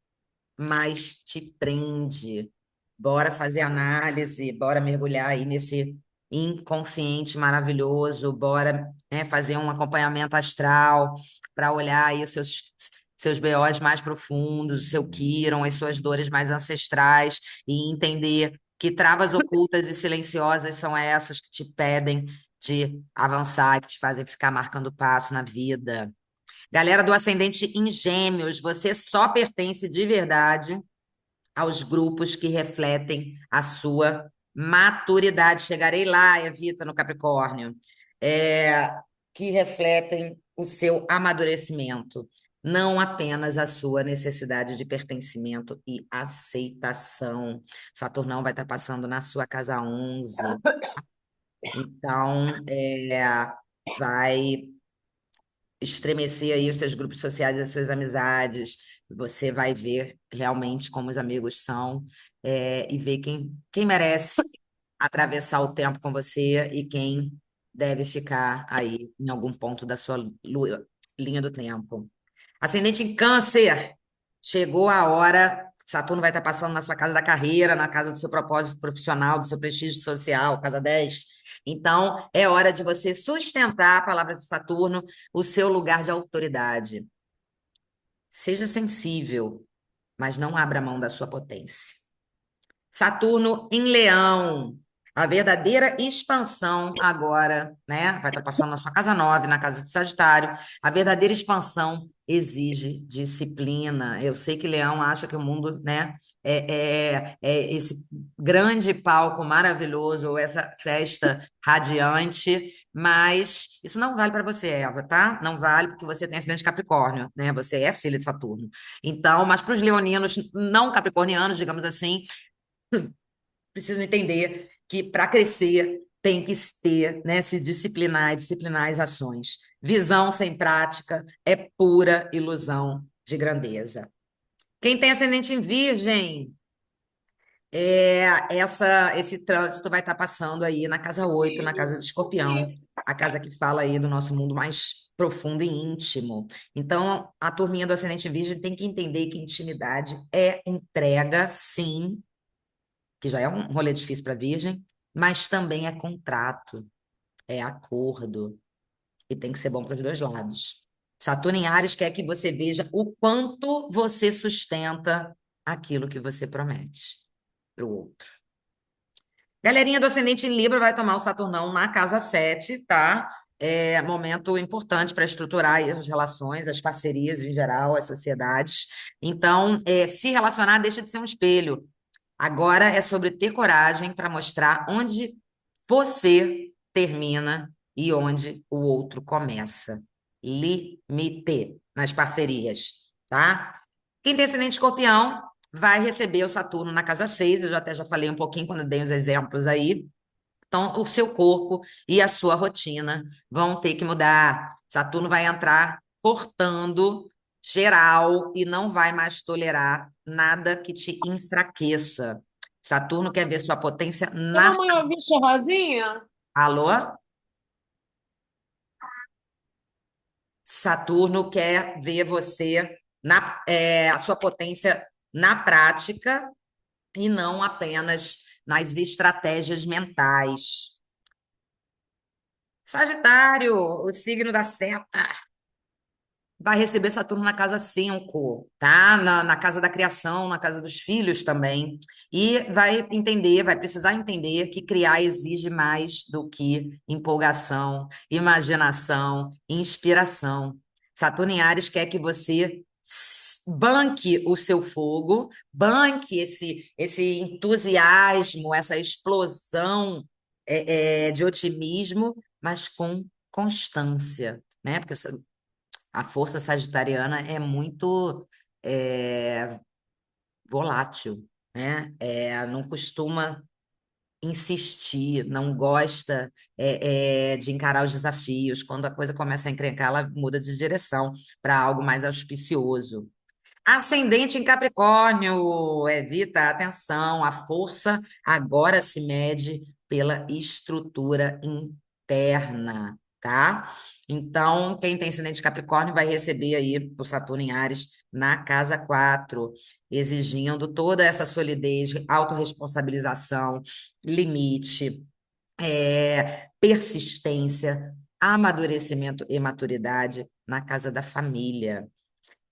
mas te prende. Bora fazer análise, bora mergulhar aí nesse inconsciente maravilhoso, bora, né, fazer um acompanhamento astral para olhar aí os seus BOs mais profundos, o seu Quirón, as suas dores mais ancestrais e entender que travas ocultas e silenciosas são essas que te pedem de avançar, que te fazem ficar marcando passo na vida. Galera do ascendente em Gêmeos, você só pertence de verdade aos grupos que refletem a sua maturidade. Chegarei lá, Evita, no Capricórnio, é, que refletem o seu amadurecimento, não apenas a sua necessidade de pertencimento e aceitação. Saturnão vai estar passando na sua casa 11, então vai estremecer aí os seus grupos sociais, as suas amizades. Você vai ver realmente como os amigos são, e ver quem merece atravessar o tempo com você e quem deve ficar aí em algum ponto da sua linha do tempo. Ascendente em Câncer, chegou a hora. Saturno vai estar passando na sua casa da carreira, na casa do seu propósito profissional, do seu prestígio social, casa 10. Então, é hora de você sustentar, palavras de Saturno, o seu lugar de autoridade. Seja sensível, mas não abra mão da sua potência. Saturno em Leão, a verdadeira expansão agora, né? Vai estar passando na sua casa 9, na casa de Sagitário. A verdadeira expansão exige disciplina. Eu sei que Leão acha que o mundo, né, é esse grande palco maravilhoso, ou essa festa radiante, mas isso não vale para você, Eva, tá? Não vale porque você tem acidente de Capricórnio, né? Você é filha de Saturno. Então, mas para os leoninos não capricornianos, digamos assim, precisam entender que para crescer tem que ter, né, se disciplinar e disciplinar as ações. Visão sem prática é pura ilusão de grandeza. Quem tem ascendente em Virgem, esse trânsito vai estar passando aí na casa 8, na casa de Escorpião, a casa que fala aí do nosso mundo mais profundo e íntimo. Então, a turminha do ascendente Virgem tem que entender que intimidade é entrega, sim, que já é um rolê difícil para virgem, mas também é contrato, é acordo, e tem que ser bom para os dois lados. Saturno em Áries quer que você veja o quanto você sustenta aquilo que você promete para o outro. Galerinha do ascendente em Libra vai tomar o Saturnão na casa 7, tá? É momento importante para estruturar aí as relações, as parcerias em geral, as sociedades. Então, se relacionar deixa de ser um espelho. Agora é sobre ter coragem para mostrar onde você termina e onde o outro começa. Limite nas parcerias, tá? Quem tem ascendente escorpião vai receber o Saturno na casa 6. Eu já falei um pouquinho quando eu dei os exemplos aí. Então, o seu corpo e a sua rotina vão ter que mudar. Saturno vai entrar cortando geral e não vai mais tolerar nada que te enfraqueça. Saturno quer ver sua potência Tem na. uma ouvinte rosinha? Alô? Saturno quer ver você a sua potência na prática e não apenas nas estratégias mentais. Sagitário, o signo da seta. Vai receber Saturno na casa 5, tá? Na casa da criação, na casa dos filhos também. E vai entender, vai precisar entender que criar exige mais do que empolgação, imaginação, inspiração. Saturno em Áries quer que você banque o seu fogo, banque esse entusiasmo, essa explosão de otimismo, mas com constância, né? Porque a força sagitariana é muito é, volátil, né? Não costuma insistir, não gosta de encarar os desafios. Quando a coisa começa a encrencar, ela muda de direção para algo mais auspicioso. Ascendente em Capricórnio, evita, atenção, a força agora se mede pela estrutura eterna, tá? Então, quem tem ascendente de Capricórnio vai receber aí o Saturno em Áries na casa 4, exigindo toda essa solidez, autorresponsabilização, limite, persistência, amadurecimento e maturidade na casa da família.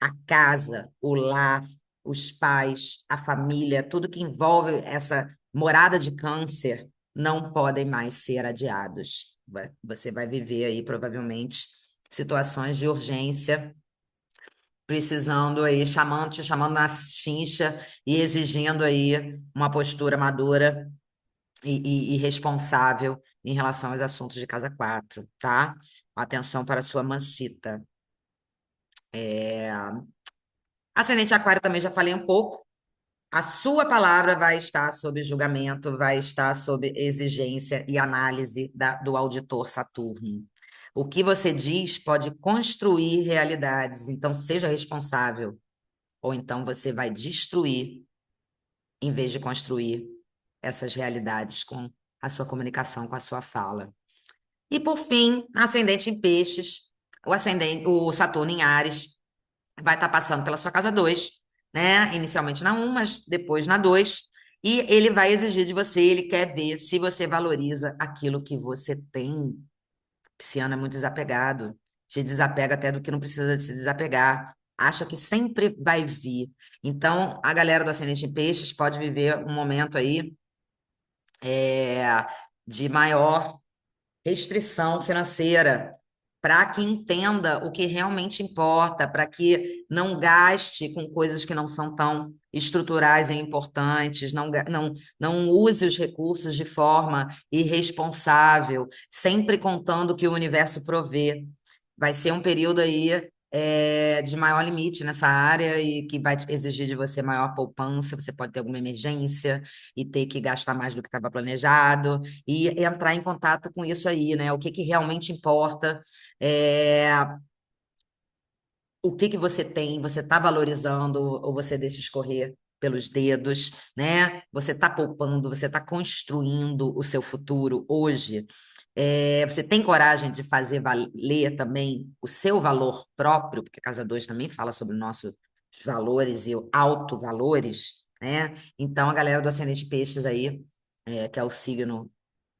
A casa, o lar, os pais, a família, tudo que envolve essa morada de câncer não podem mais ser adiados. Você vai viver aí, provavelmente, situações de urgência, precisando aí, te chamando na chincha e exigindo aí uma postura madura e responsável em relação aos assuntos de casa 4, tá? Atenção para a sua mancita. Ascendente Aquário também já falei um pouco. A sua palavra vai estar sob julgamento, vai estar sob exigência e análise do auditor Saturno. O que você diz pode construir realidades, então seja responsável, ou então você vai destruir em vez de construir essas realidades com a sua comunicação, com a sua fala. E por fim, ascendente em peixes, o Saturno em Áries vai estar passando pela sua casa 2, né? Inicialmente na 1, mas depois na 2. E ele vai exigir de você, ele quer ver se você valoriza aquilo que você tem. Pisciano é muito desapegado, se desapega até do que não precisa se desapegar, acha que sempre vai vir. Então, a galera do ascendente em peixes pode viver um momento aí é, de maior restrição financeira, para que entenda o que realmente importa, para que não gaste com coisas que não são tão estruturais e importantes, não use os recursos de forma irresponsável, sempre contando que o universo provê. Vai ser um período aí de maior limite nessa área e que vai exigir de você maior poupança. Você pode ter alguma emergência e ter que gastar mais do que estava planejado e entrar em contato com isso aí, né? O que que realmente importa, é, o que que você tem, você está valorizando ou você deixa escorrer pelos dedos, né? Você está poupando, você está construindo o seu futuro hoje. Você tem coragem de fazer valer também o seu valor próprio, porque Casa 2 também fala sobre nossos valores e autovalores, né? Então, a galera do Ascendente Peixes aí, que é o signo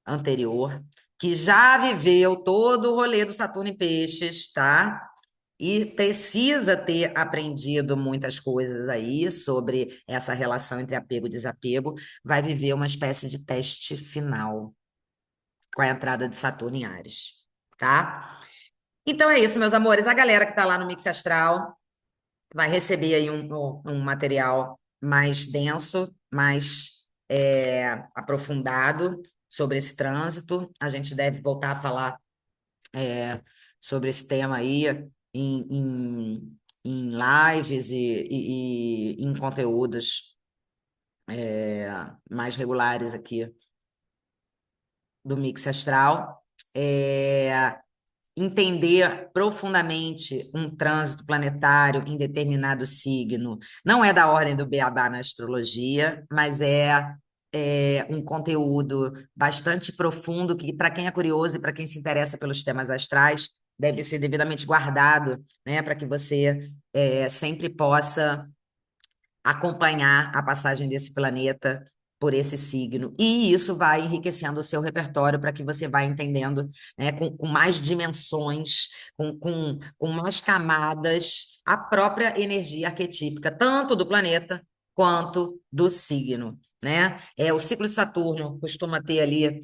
anterior, que já viveu todo o rolê do Saturno em Peixes, tá? E precisa ter aprendido muitas coisas aí sobre essa relação entre apego e desapego, vai viver uma espécie de teste final com a entrada de Saturno em Áries, tá? Então é isso, meus amores. A galera que tá lá no Mix Astral vai receber aí um material mais denso, mais aprofundado sobre esse trânsito. A gente deve voltar a falar sobre esse tema aí em lives e em conteúdos mais regulares aqui do Mix Astral. Entender profundamente um trânsito planetário em determinado signo não é da ordem do beabá na astrologia, mas é um conteúdo bastante profundo que, para quem é curioso e para quem se interessa pelos temas astrais, deve ser devidamente guardado, né, para que você sempre possa acompanhar a passagem desse planeta por esse signo. E isso vai enriquecendo o seu repertório para que você vá entendendo, né, com mais dimensões, com mais camadas, a própria energia arquetípica, tanto do planeta quanto do signo. Né? O ciclo de Saturno costuma ter ali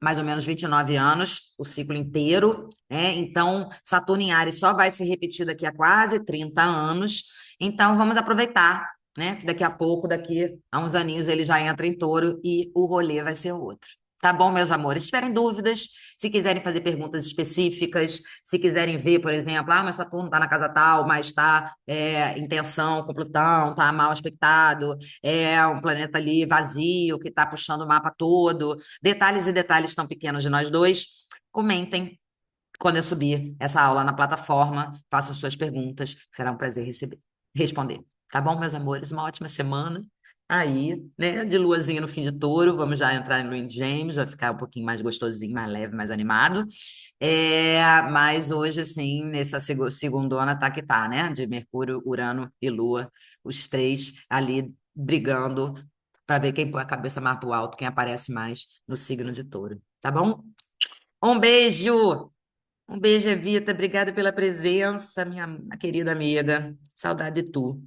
mais ou menos 29 anos, o ciclo inteiro, né? Então, Saturno em Áries só vai se repetir daqui a quase 30 anos. Então, vamos aproveitar, né? Que daqui a pouco, daqui a uns aninhos, ele já entra em touro e o rolê vai ser outro. Tá bom, meus amores? Se tiverem dúvidas, se quiserem fazer perguntas específicas, se quiserem ver, por exemplo, mas Saturno está na casa tal, mas está em tensão com Plutão, está mal aspectado, é um planeta ali vazio que está puxando o mapa todo, detalhes e detalhes tão pequenos de nós dois, comentem quando eu subir essa aula na plataforma, façam suas perguntas, será um prazer responder. Tá bom, meus amores? Uma ótima semana. aí, né? De luazinha no fim de touro, vamos já entrar em Lua em Gêmeos, vai ficar um pouquinho mais gostosinho, mais leve, mais animado. Mas hoje, assim, nessa segundona tá que tá, né? De Mercúrio, Urano e Lua, os três ali brigando para ver quem põe a cabeça mais pro alto, quem aparece mais no signo de touro. Tá bom? Um beijo! Um beijo, Evita. Obrigada pela presença, minha querida amiga. Saudade de tu.